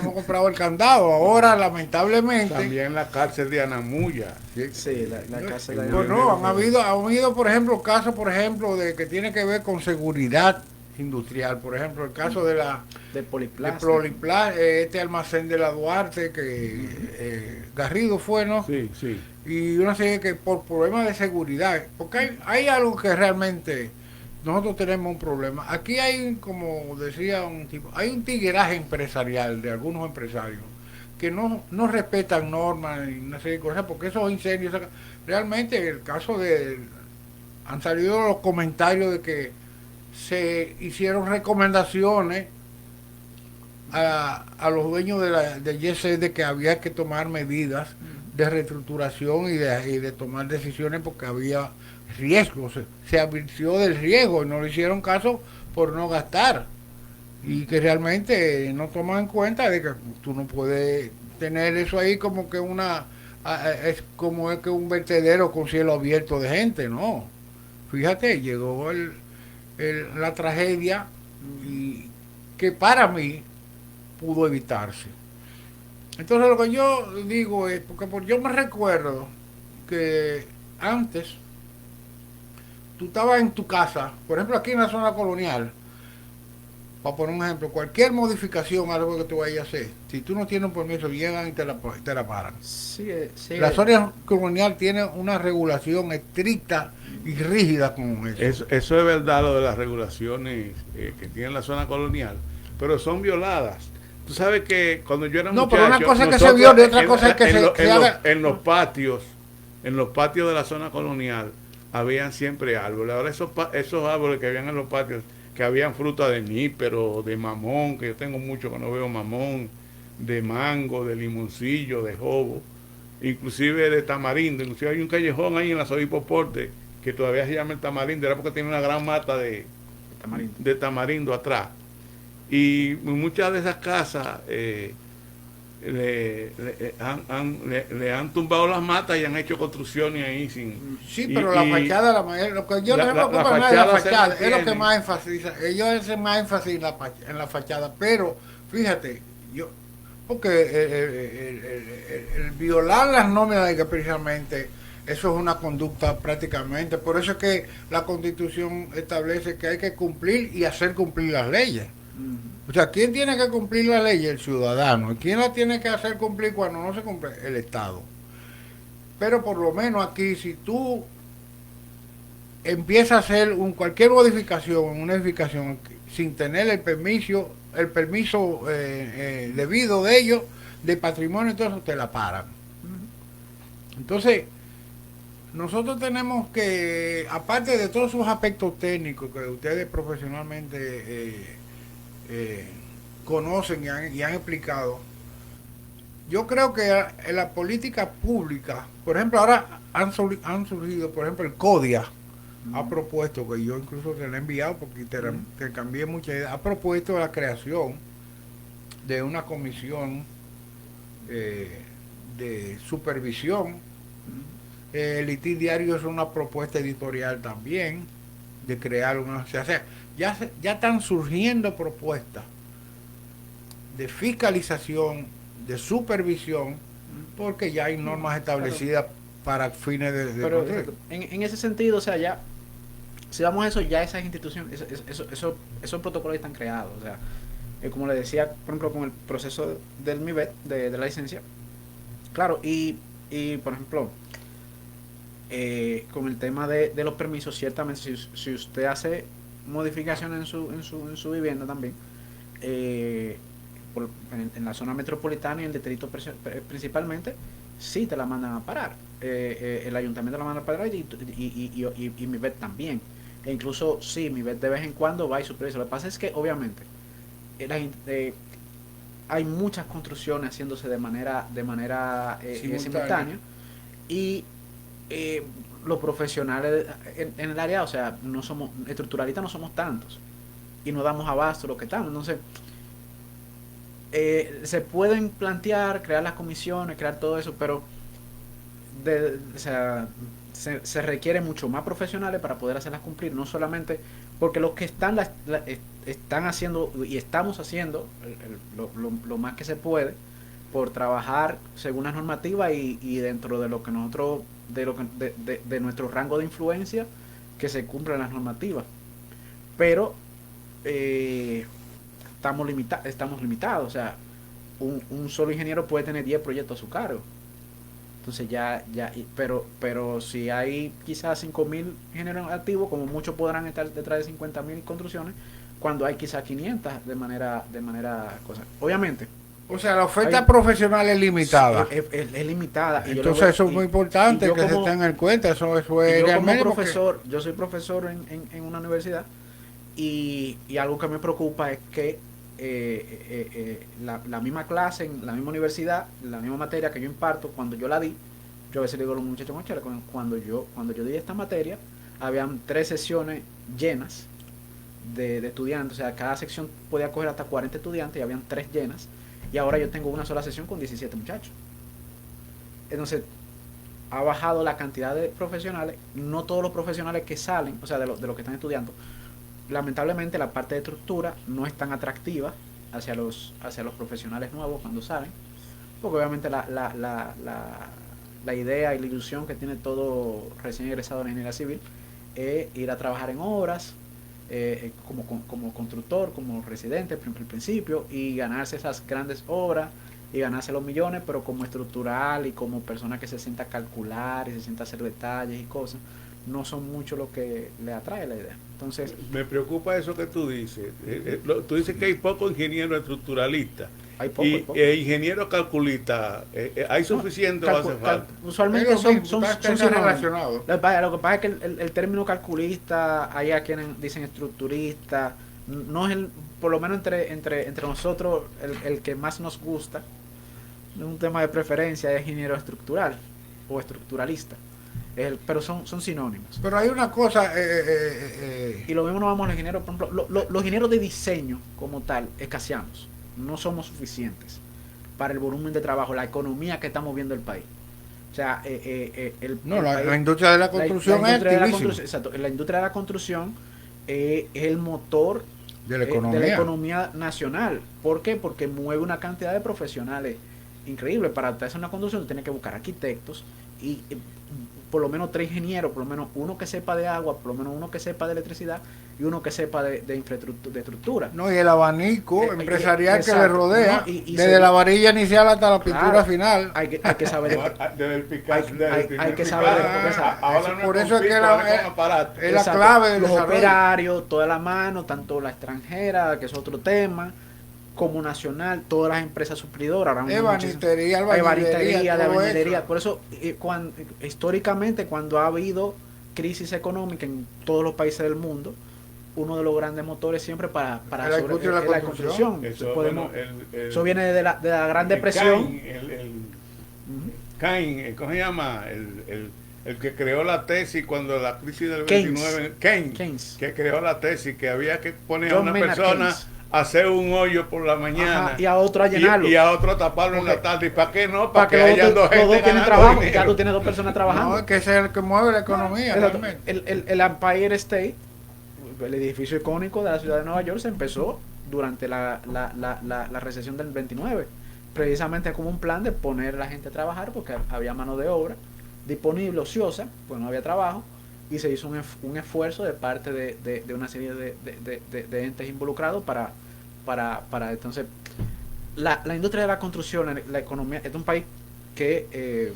hemos comprado el candado. Ahora lamentablemente también la cárcel de Anamuya. Sí, la cárcel de Anamuya. No, han habido por ejemplo casos de que tiene que ver con seguridad industrial, por ejemplo el caso de Poliplas, este almacén de la Duarte que Garrido fue, ¿no? Sí, sí. Y una serie que por problemas de seguridad, porque hay algo que realmente nosotros tenemos un problema. Aquí hay, como decía un tipo, hay un tigueraje empresarial de algunos empresarios que no respetan normas y una serie de cosas, porque esos incendios, realmente el caso han salido los comentarios de que se hicieron recomendaciones a los dueños de YC de que había que tomar medidas de reestructuración y de tomar decisiones porque había riesgos, se advirtió del riesgo y no le hicieron caso por no gastar, y que realmente no toman en cuenta de que tú no puedes tener eso ahí como que es que un vertedero con cielo abierto de gente, no. Fíjate, llegó la tragedia y que para mí pudo evitarse. Entonces lo que yo digo es, porque yo me recuerdo que antes tú estabas en tu casa, por ejemplo aquí en la zona colonial, para poner un ejemplo, cualquier modificación, algo que tú vayas a hacer, si tú no tienes un permiso, llegan y te la paran. Sí. La zona colonial tiene una regulación estricta y rígida con eso. Eso es verdad, lo de las regulaciones que tiene la zona colonial, pero son violadas. Tú sabes que cuando yo era muchacho... No, pero una cosa es que se viole, otra cosa es que se haga... En los patios de la zona colonial, habían siempre árboles. Ahora esos árboles que habían en los patios, que habían fruta de nípero, de mamón, que yo tengo mucho que no veo mamón, de mango, de limoncillo, de jobo, inclusive de tamarindo. Inclusive hay un callejón ahí en la Sodipo Porte que todavía se llama el Tamarindo, era porque tiene una gran mata de tamarindo atrás. Y muchas de esas casas le han tumbado las matas y han hecho construcciones ahí sin... Sí, pero la fachada, lo que yo no me preocupa nada de la fachada, es lo que más enfatiza, ellos hacen más énfasis en la fachada, pero fíjate, porque el violar las normas de precisamente, eso es una conducta prácticamente, por eso es que la Constitución establece que hay que cumplir y hacer cumplir las leyes. O sea, ¿quién tiene que cumplir la ley? El ciudadano. ¿Y quién la tiene que hacer cumplir cuando no se cumple? El Estado. Pero por lo menos aquí, si tú empiezas a hacer cualquier modificación en una edificación sin tener el permiso debido de ellos, de patrimonio, entonces te la paran. Entonces, nosotros tenemos que, aparte de todos sus aspectos técnicos que ustedes profesionalmente conocen y han explicado, yo creo que en la política pública, por ejemplo, ahora han surgido, por ejemplo, el CODIA ha propuesto, que yo incluso te lo he enviado porque te cambié muchas ideas, ha propuesto la creación de una comisión de supervisión. El ITI Diario es una propuesta editorial también de crear una... O sea, ya están surgiendo propuestas de fiscalización, de supervisión, porque ya hay normas establecidas para fines de pero en ese sentido, o sea, ya si vamos a eso, ya esas instituciones, esos protocolos están creados. O sea, como le decía, por ejemplo, con el proceso del MIBET, de la licencia, claro, y por ejemplo, con el tema de los permisos, ciertamente si usted hace modificaciones en su vivienda también, en la zona metropolitana y en el distrito principalmente, sí te la mandan a parar. El ayuntamiento la manda a parar y MIBET también. E incluso sí, MIBET de vez en cuando va y supervisa. Lo que pasa es que obviamente hay muchas construcciones haciéndose de manera simultánea, y los profesionales en el área, o sea, no somos estructuralistas, no somos tantos y no damos abasto lo que estamos. Entonces, se pueden plantear, crear las comisiones, crear todo eso, pero o sea, se requiere mucho más profesionales para poder hacerlas cumplir, no solamente porque los que están haciendo y estamos haciendo lo más que se puede por trabajar según las normativas y dentro de lo que nosotros de nuestro rango de influencia, que se cumplan las normativas, pero estamos limitados, o sea, un solo ingeniero puede tener 10 proyectos a su cargo. Entonces pero si hay quizás 5.000 ingenieros activos, como muchos podrán estar detrás de 50.000 construcciones, cuando hay quizás 500 de manera cosa. Obviamente. O sea, la oferta profesional es limitada. Es limitada. Y entonces eso es muy importante que se tenga en cuenta. Eso es yo como profesor, yo soy profesor en una universidad y algo que me preocupa es que la misma clase, en la misma universidad, la misma materia que yo imparto, cuando yo la di, yo a veces le digo a los muchachos, cuando yo di esta materia, habían 3 sesiones llenas de estudiantes, o sea, cada sección podía coger hasta 40 estudiantes y habían 3 llenas, y ahora yo tengo una sola sesión con 17 muchachos. Entonces, ha bajado la cantidad de profesionales, no todos los profesionales que salen, o sea, de los que están estudiando. Lamentablemente la parte de estructura no es tan atractiva hacia los profesionales nuevos cuando salen, porque obviamente la idea y la ilusión que tiene todo recién egresado de ingeniería civil es ir a trabajar en obras como constructor, como residente al principio, y ganarse esas grandes obras y ganarse los millones, pero como estructural y como persona que se sienta a calcular y se sienta a hacer detalles y cosas, no son mucho lo que le atrae la idea. Entonces, me preocupa eso que tú dices. Tú dices que hay pocos ingenieros estructuralistas. Hay poco. Ingenieros calculistas, ¿hay suficiente o hace falta? Usualmente son relacionados. Lo que pasa es que el término calculista, hay a quienes dicen estructurista, no es por lo menos entre nosotros el que más nos gusta, un tema de preferencia, es ingeniero estructural o estructuralista. Pero son sinónimos. Pero hay una cosa y lo mismo nos vamos a los ingenieros, por ejemplo, los ingenieros de diseño como tal escaseamos, no somos suficientes para el volumen de trabajo, la economía que está moviendo el país. O sea, la industria de la construcción es activísima. Exacto, la industria de la construcción es el motor de la economía nacional. ¿Por qué? Porque mueve una cantidad de profesionales increíble. Para hacer una construcción tiene que buscar arquitectos y por lo menos 3 ingenieros, por lo menos uno que sepa de agua, por lo menos uno que sepa de electricidad y uno que sepa de infraestructura, de estructura. No, y el abanico empresarial que le rodea, ¿no? desde la varilla inicial hasta la pintura final. Hay que saber hay que saber por eso es que es la clave de los operarios, toda la mano, tanto la extranjera, que es otro tema, como nacional, todas las empresas suplidoras, ebanistería, albañilería. Por eso, históricamente, cuando ha habido crisis económica en todos los países del mundo, uno de los grandes motores siempre para la construcción. Eso viene de la Gran Depresión. Keynes, ¿cómo se llama? El que creó la tesis cuando la crisis del 29, Keynes, que creó la tesis que había que poner a una persona hacer un hoyo por la mañana. Ajá, y a otro a llenarlo. Y a otro a taparlo en la tarde. ¿Y para qué no? Para que hayan dos gente tienen trabajo. Ya tú tienes 2 personas trabajando. No, es que ese es el que mueve la economía. El Empire State, el edificio icónico de la ciudad de Nueva York, se empezó durante la recesión del 29. Precisamente como un plan de poner a la gente a trabajar, porque había mano de obra disponible, ociosa, pues no había trabajo. Y se hizo un esfuerzo de parte de una serie de entes involucrados para entonces la industria de la construcción, la economía, es un país que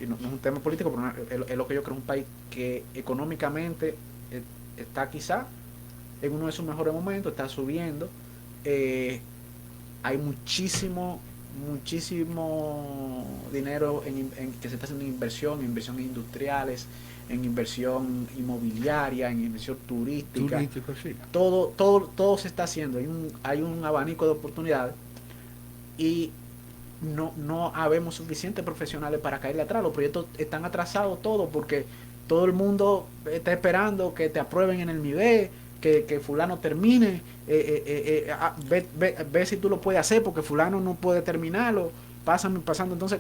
no es un tema político, pero es lo que yo creo, es un país que económicamente está quizá en uno de sus mejores momentos, está subiendo, hay muchísimo dinero que se está haciendo en inversiones industriales, en inversión inmobiliaria, en inversión turística. Sí. Todo se está haciendo. Hay un abanico de oportunidades y no habemos suficientes profesionales para caerle atrás. Los proyectos están atrasados todos porque todo el mundo está esperando que te aprueben en el MIBE, que fulano termine, ve si tú lo puedes hacer porque fulano no puede terminarlo, pasando, entonces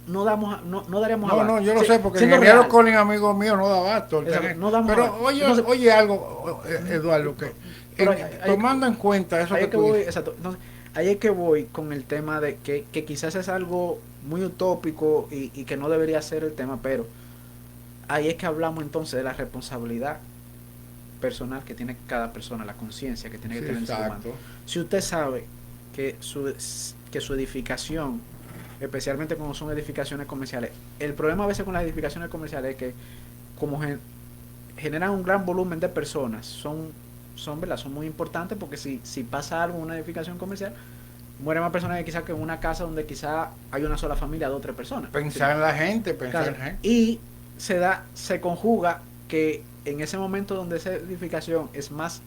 no daríamos No, abasto. yo lo sé, porque el Siendo ingeniero real. Colin, amigo mío, no da abasto. Exacto, no damos Pero abasto. oye, Entonces, oye algo, Eduardo, que pero tomando en cuenta eso ahí que es que tú voy, dices, exacto. Entonces, ahí es que voy con el tema de que quizás es algo muy utópico y que no debería ser el tema, pero ahí es que hablamos entonces de la responsabilidad personal que tiene cada persona, la conciencia que tiene que sí, tener el ser humano. exacto. Si usted sabe que su edificación, especialmente cuando son edificaciones comerciales, el problema a veces con las edificaciones comerciales es que como generan un gran volumen de personas, ¿verdad? Son muy importantes porque si pasa algo en una edificación comercial, mueren más personas que quizás que en una casa donde quizás hay una sola familia, 2 o 3 personas. Pensar en la gente, pensar Claro. en la gente. Y se conjuga que en ese momento donde esa edificación es más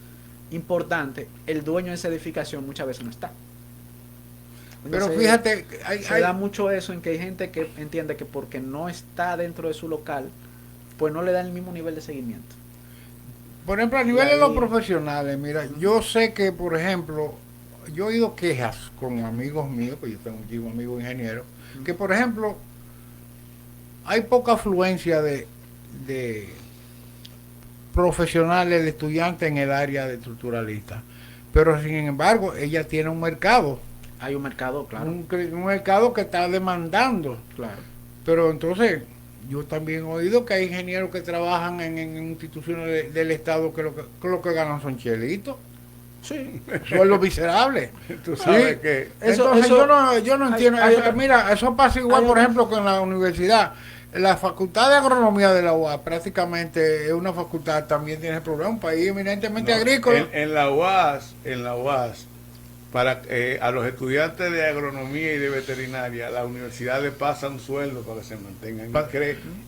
importante, el dueño de esa edificación muchas veces no está. Pero Entonces, fíjate, se da mucho eso en que hay gente que entiende que porque no está dentro de su local, pues no le da el mismo nivel de seguimiento. por ejemplo, a nivel de los profesionales, mira, yo sé que, por ejemplo, yo he oído quejas con amigos míos, pues yo tengo muchísimos amigos ingenieros, que por ejemplo, hay poca afluencia de profesionales, de estudiantes en el área de estructuralista. Pero sin embargo, ella tiene un mercado, Hay un mercado, claro. un mercado que está demandando. Claro. Pero entonces, yo también he oído que hay ingenieros que trabajan en instituciones del Estado que lo que ganan son chelitos. Sí. Sueldos miserables. Tú sabes Sí. que Entonces yo no entiendo. hay otra- Mira, eso pasa igual, hay por otra- ejemplo, que en la universidad. La Facultad de Agronomía de la UAS prácticamente es una facultad, también tiene problemas, un país eminentemente no, agrícola. en la UAS, para a los estudiantes de agronomía y de veterinaria, la universidad les pasa un sueldo para que se mantengan.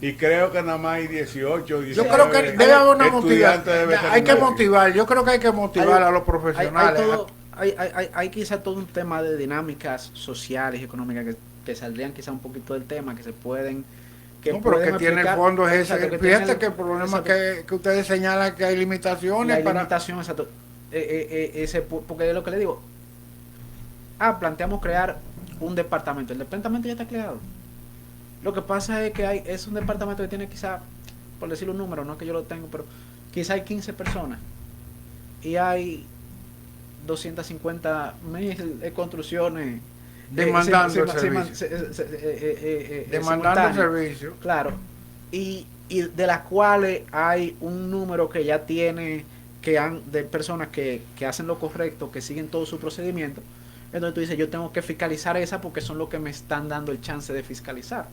Y creo que nada más hay 18, 19 Yo creo que debe haber una estudiantes de motivación. Hay que veterinaria. motivar, yo creo que hay que motivar a los profesionales. Hay quizá todo un tema de dinámicas sociales y económicas que saldrían quizá un poquito del tema, que se pueden... No, pero que tiene el fondo es ese. Exacto, Fíjate que el problema que ustedes señalan que hay limitaciones la para... limitación, exacto. Porque es lo que le digo. Planteamos crear un departamento. El departamento ya está creado. Lo que pasa es que es un departamento que tiene quizá, por decir un número, no es que yo lo tengo, pero quizá hay 15 personas. Y hay 250.000 construcciones demandando el servicio. Demandando el servicio. Claro. Y de las cuales hay un número que ya tiene de personas que hacen lo correcto, que siguen todo su procedimiento. Entonces tú dices, yo tengo que fiscalizar esa porque son los que me están dando el chance de fiscalizar.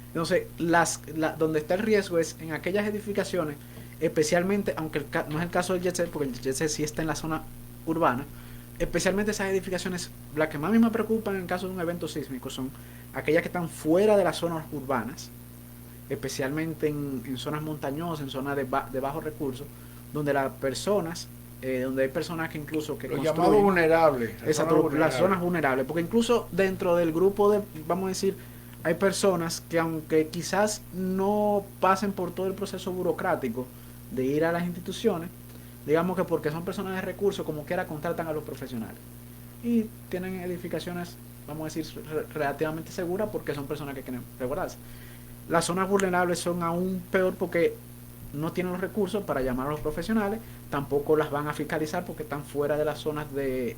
Entonces, donde está el riesgo es en aquellas edificaciones, especialmente, aunque no es el caso del Jet Set, porque el Jet Set sí está en la zona urbana, especialmente esas edificaciones, las que más me preocupan en el caso de un evento sísmico son aquellas que están fuera de las zonas urbanas, especialmente en zonas montañosas, en zonas de bajos recursos, donde las personas, donde hay personas que incluso que los llamados vulnerables. Exacto, las zonas vulnerables, porque incluso dentro del grupo de, vamos a decir, hay personas que aunque quizás no pasen por todo el proceso burocrático de ir a las instituciones, digamos que porque son personas de recursos, como quiera contratan a los profesionales y tienen edificaciones, vamos a decir, relativamente seguras porque son personas que quieren resguardarse. Las zonas vulnerables son aún peor porque no tienen los recursos para llamar a los profesionales, tampoco las van a fiscalizar porque están fuera de las zonas de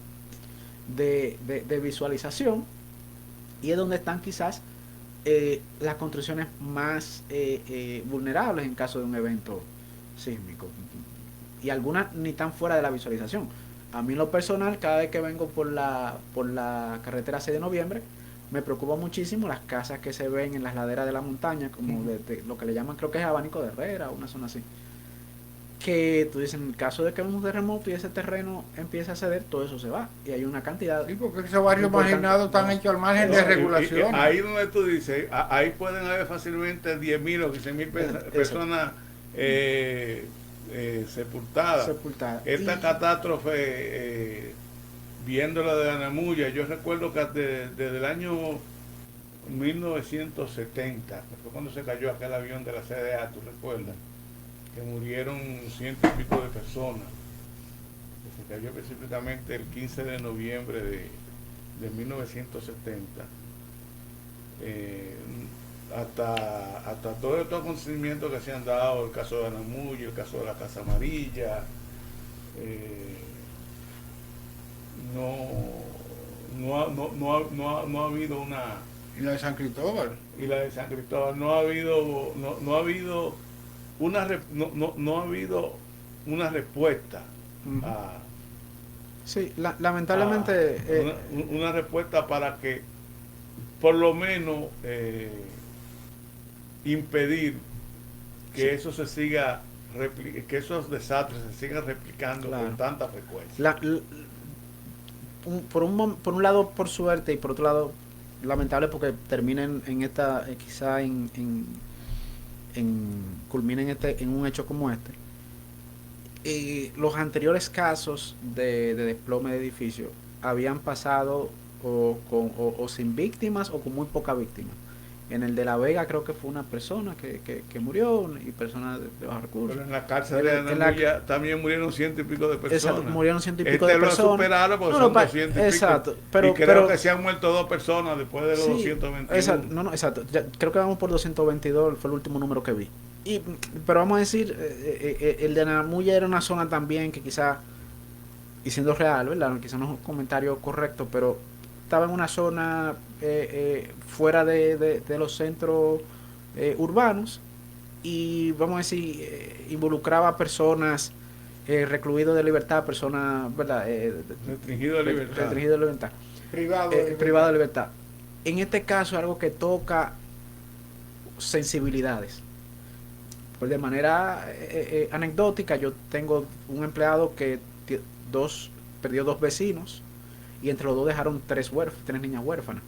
visualización, y es donde están quizás las construcciones más vulnerables en caso de un evento sísmico, y algunas ni tan fuera de la visualización. A mí en lo personal, cada vez que vengo por la carretera 6 de noviembre, me preocupa muchísimo las casas que se ven en las laderas de la montaña, como de lo que le llaman, creo que es Abanico de Herrera, una zona así. Que tú dices, en el caso de que haya un terremoto y ese terreno empieza a ceder, todo eso se va. Y hay una cantidad... Sí, porque esos barrios marginados están hechos al margen de regulación. Ahí donde tú dices, ahí pueden haber fácilmente 10.000 o 15.000 personas sepultadas. Esta catástrofe, viéndola de Anamuya, yo recuerdo que desde el año 1970, que fue cuando se cayó aquel avión de la CDA, ¿tú recuerdas? Que murieron 100 y pico de personas. Que se cayó específicamente el 15 de noviembre de 1970. Hasta todos estos acontecimientos que se han dado, el caso de Anamuyo, el caso de la Casa Amarilla, no ha habido una... Y la de San Cristóbal. Y la de San Cristóbal, no ha habido una respuesta a... Sí, lamentablemente... una respuesta para que por lo menos impedir que eso se siga que esos desastres se sigan replicando con tanta frecuencia. Por un lado por suerte y por otro lado lamentable porque terminen en esta quizá culminen en un hecho como este. Los anteriores casos de desplome de edificios habían pasado o sin víctimas o con muy poca víctima. En el de La Vega creo que fue una persona que murió y personas de bajos recursos. Pero en la cárcel de Anamuya también murieron 100 y pico de personas. Exacto, murieron 100 y pico de personas. Lo superaron porque son 200 y pico. Exacto. Y creo que se han muerto 2 personas después de los 221. Exacto, exacto. Creo que vamos por 222, fue el último número que vi. Pero vamos a decir, el de Anamuya era una zona también que quizá, y siendo real, ¿verdad? Quizá no es un comentario correcto, pero estaba en una zona fuera de los centros urbanos y vamos a decir involucraba a personas recluidos de libertad, personas, ¿verdad? Restringido de libertad, privado de libertad. En este caso es algo que toca sensibilidades. Pues de manera anecdótica, yo tengo un empleado que perdió 2 vecinos y entre los 2 dejaron 3 niñas huérfanas.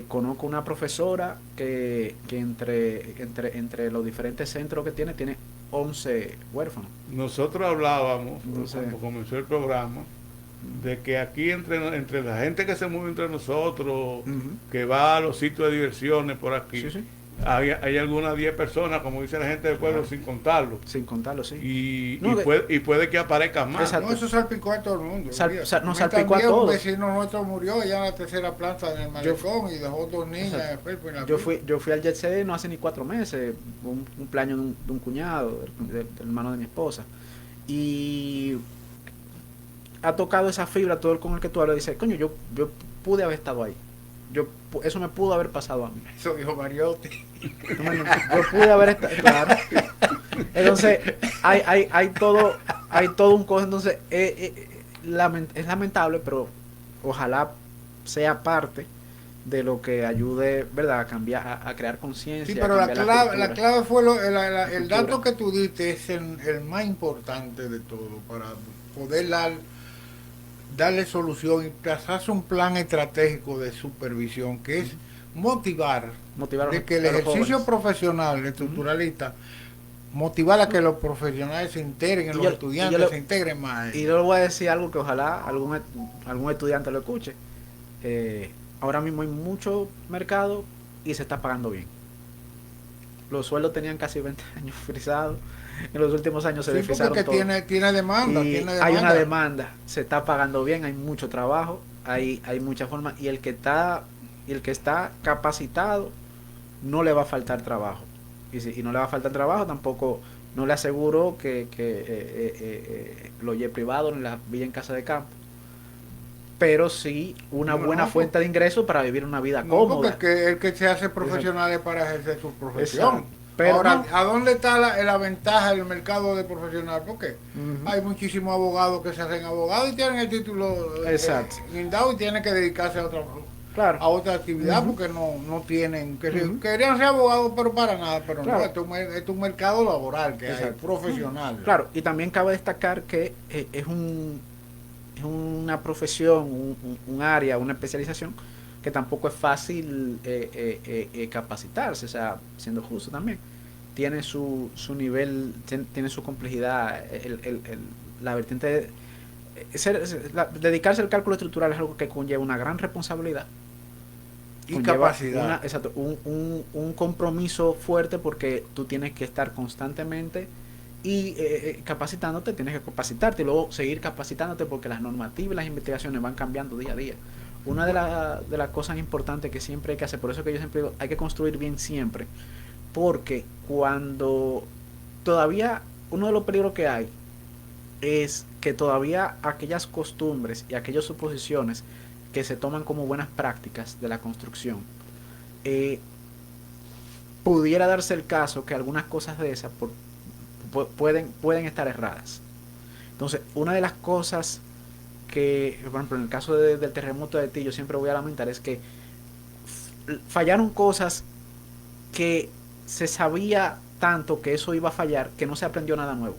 Conozco una profesora que entre los diferentes centros que tiene 11 huérfanos. Nosotros hablábamos, cuando comenzó el programa, de que aquí entre la gente que se mueve entre nosotros, que va a los sitios de diversiones por aquí, sí. Hay algunas 10 personas, como dice la gente del pueblo, sin contarlo. Sin contarlo, sí. Y puede que aparezcan más. Exacto. No, eso salpicó a todo el mundo. Salpicó a todos. Un vecino nuestro murió allá en la tercera planta en el malecón y dejó 2 niñas en la yo fui al Jet Set no hace ni 4 meses, un cumpleaños de un cuñado, del hermano de mi esposa. Y ha tocado esa fibra, todo el con el que tú hablas, dice, coño, yo pude haber estado ahí. Eso me pudo haber pasado a mí. Eso dijo Mariotti. Yo pude haber estado, claro. Entonces, hay todo un costo. Entonces, es lamentable, pero ojalá sea parte de lo que ayude, ¿verdad?, a cambiar, a crear conciencia. Sí, pero la clave fue el dato que tú diste es el más importante de todo para poder darle solución y trazarse un plan estratégico de supervisión que es motivar de que el ejercicio profesional estructuralista motivar a que los profesionales se integren, los estudiantes se integren más. Y yo le voy a decir algo que ojalá algún estudiante lo escuche. Ahora mismo hay mucho mercado y se está pagando bien. Los sueldos tenían casi 20 años frisados. En los últimos años se desfizaron todo. Tiene demanda. Hay una demanda, se está pagando bien, hay mucho trabajo, hay mucha forma y el que está capacitado no le va a faltar trabajo. Y no le va a faltar trabajo, tampoco no le aseguro que lo oye privado en la villa en casa de campo. Pero sí una buena fuente de ingresos para vivir una vida cómoda. Porque el que se hace profesional es para ejercer su profesión. Exacto. Pero ahora, ¿a dónde está la ventaja del mercado de profesional? Porque hay muchísimos abogados que se hacen abogados y tienen el título guindado y tienen que dedicarse a otra actividad porque no tienen, querían ser abogados pero para nada, pero no, esto es un mercado laboral que hay profesional. Claro, y también cabe destacar que es una profesión, un área, una especialización que tampoco es fácil capacitarse, o sea, siendo justo también. Tiene su nivel, tiene su complejidad, la vertiente dedicarse al cálculo estructural es algo que conlleva una gran responsabilidad Y conlleva capacidad. un compromiso fuerte, porque tú tienes que estar constantemente y capacitándote, tienes que capacitarte y luego seguir capacitándote, porque las normativas y las investigaciones van cambiando día a día. Una de las cosas importantes que siempre hay que hacer, por eso que yo siempre digo, hay que construir bien siempre, porque cuando todavía, uno de los peligros que hay es que todavía aquellas costumbres y aquellas suposiciones que se toman como buenas prácticas de la construcción, eh, pudiera darse el caso que algunas cosas de esas pueden estar erradas. Entonces, una de las cosas que, por ejemplo, en el caso del terremoto de Haití, yo siempre voy a lamentar es que fallaron cosas que se sabía tanto que eso iba a fallar, que no se aprendió nada nuevo.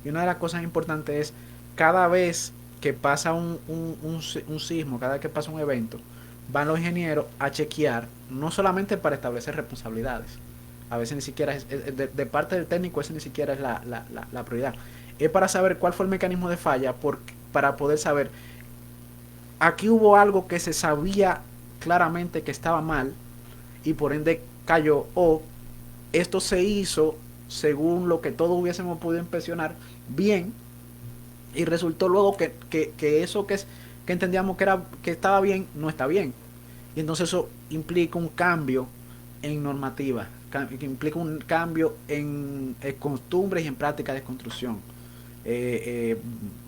Y una de las cosas importantes es, cada vez que pasa un sismo, cada vez que pasa un evento, van los ingenieros a chequear, no solamente para establecer responsabilidades, a veces ni siquiera de parte del técnico, esa ni siquiera es la prioridad, es para saber cuál fue el mecanismo de falla, para poder saber, aquí hubo algo que se sabía claramente que estaba mal y por ende cayó, o esto se hizo según lo que todos hubiésemos podido impresionar bien, y resultó luego que eso que entendíamos que estaba bien, no está bien. Y entonces eso implica un cambio en normativa, que implica un cambio en costumbres y en prácticas de construcción.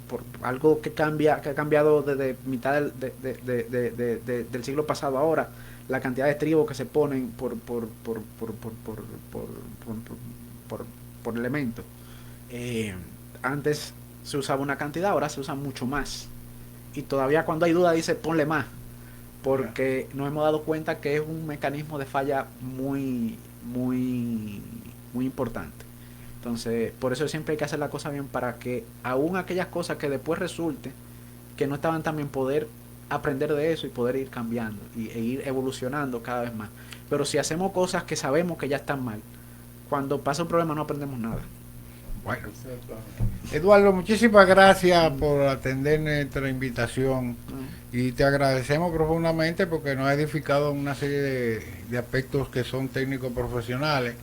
Por algo que ha cambiado desde mitad del siglo pasado ahora, la cantidad de estribos que se ponen por elemento. Antes se usaba una cantidad, ahora se usa mucho más. Y todavía cuando hay duda dice ponle más, porque nos hemos dado cuenta que es un mecanismo de falla muy importante. Entonces, por eso siempre hay que hacer la cosa bien, para que aún aquellas cosas que después resulte que no estaban tan bien, poder aprender de eso y poder ir cambiando e ir evolucionando cada vez más. Pero si hacemos cosas que sabemos que ya están mal, cuando pasa un problema no aprendemos nada. Bueno, Eduardo, muchísimas gracias por atender nuestra invitación y te agradecemos profundamente porque nos ha edificado una serie de aspectos que son técnicos profesionales,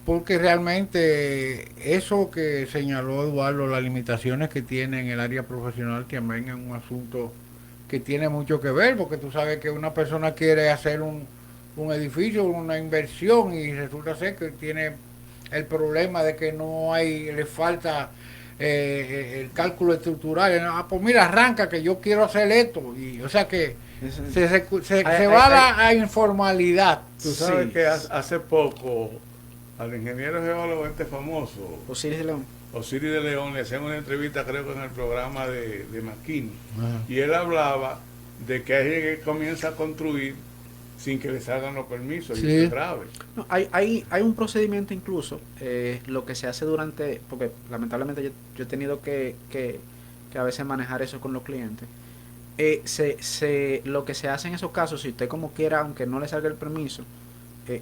porque realmente eso que señaló Eduardo, las limitaciones que tiene en el área profesional, también es un asunto que tiene mucho que ver, porque tú sabes que una persona quiere hacer un edificio, una inversión, y resulta ser que tiene el problema de que no hay, le falta el cálculo estructural. Pues mira, arranca que yo quiero hacer esto, y o sea que se va a informalidad. Tú sabes que hace poco al ingeniero geólogo famoso, Osiris de León, le hacían una entrevista, creo que en el programa de McKinney, y él hablaba de que hay que comienza a construir sin que les hagan los permisos, y eso es grave. No, hay un procedimiento incluso, lo que se hace durante, porque lamentablemente yo he tenido que a veces manejar eso con los clientes. Lo que se hace en esos casos, si usted como quiera, aunque no le salga el permiso,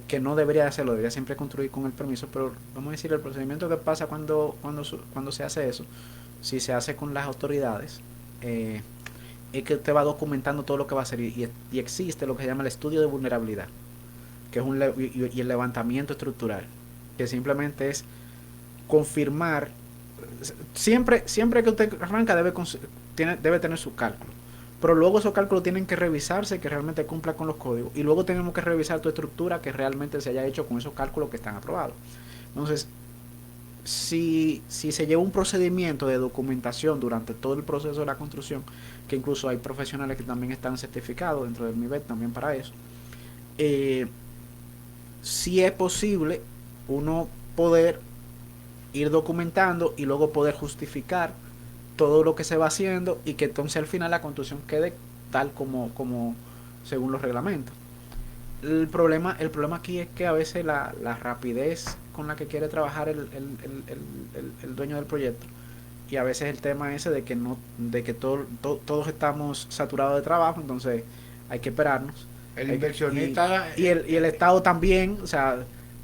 que no debería hacerlo, debería siempre construir con el permiso, pero vamos a decir, el procedimiento que pasa cuando se hace eso, si se hace con las autoridades, es que usted va documentando todo lo que va a hacer, y existe lo que se llama el estudio de vulnerabilidad, que es y el levantamiento estructural, que simplemente es confirmar, siempre que usted arranca debe tener su cálculo, pero luego esos cálculos tienen que revisarse, que realmente cumpla con los códigos, y luego tenemos que revisar tu estructura, que realmente se haya hecho con esos cálculos que están aprobados. Entonces, si se lleva un procedimiento de documentación durante todo el proceso de la construcción, que incluso hay profesionales que también están certificados dentro del MIBET también para eso, si es posible uno poder ir documentando y luego poder justificar todo lo que se va haciendo, y que entonces al final la construcción quede tal como según los reglamentos. El problema aquí es que a veces la rapidez con la que quiere trabajar el dueño del proyecto, y a veces el tema ese de que todos estamos saturados de trabajo, entonces hay que esperarnos. El inversionista y el Estado también, o sea,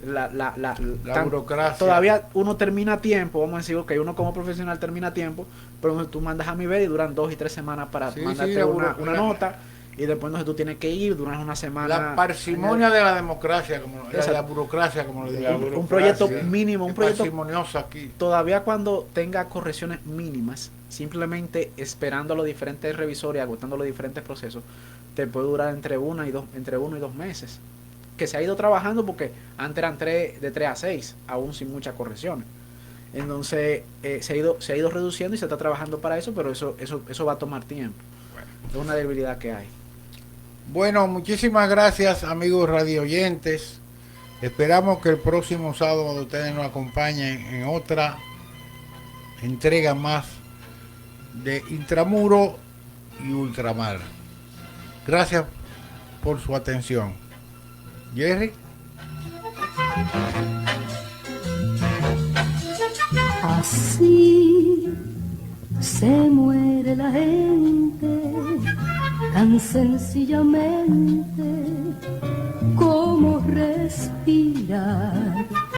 la burocracia. Todavía uno termina a tiempo, vamos a decir, que uno como profesional termina a tiempo, pero tú mandas a MIBET y duran 2 y 3 semanas para mandarte una nota, y después entonces tú tienes que ir durante una semana. La parsimonia de la democracia, como de la burocracia, como lo digo. Un proyecto mínimo, un proyecto parsimonioso aquí. Todavía cuando tenga correcciones mínimas, simplemente esperando a los diferentes revisores, agotando los diferentes procesos, te puede durar entre 1 y 2 meses. Que se ha ido trabajando porque antes eran de 3 a 6, aún sin muchas correcciones. Entonces se ha ido reduciendo y se está trabajando para eso, pero eso va a tomar tiempo. Es una debilidad que hay. Bueno, muchísimas gracias, amigos radio oyentes. Esperamos que el próximo sábado ustedes nos acompañen en otra entrega más de Intramuro y Ultramar. Gracias por su atención. Jerry. Así se muere la gente, tan sencillamente como respirar.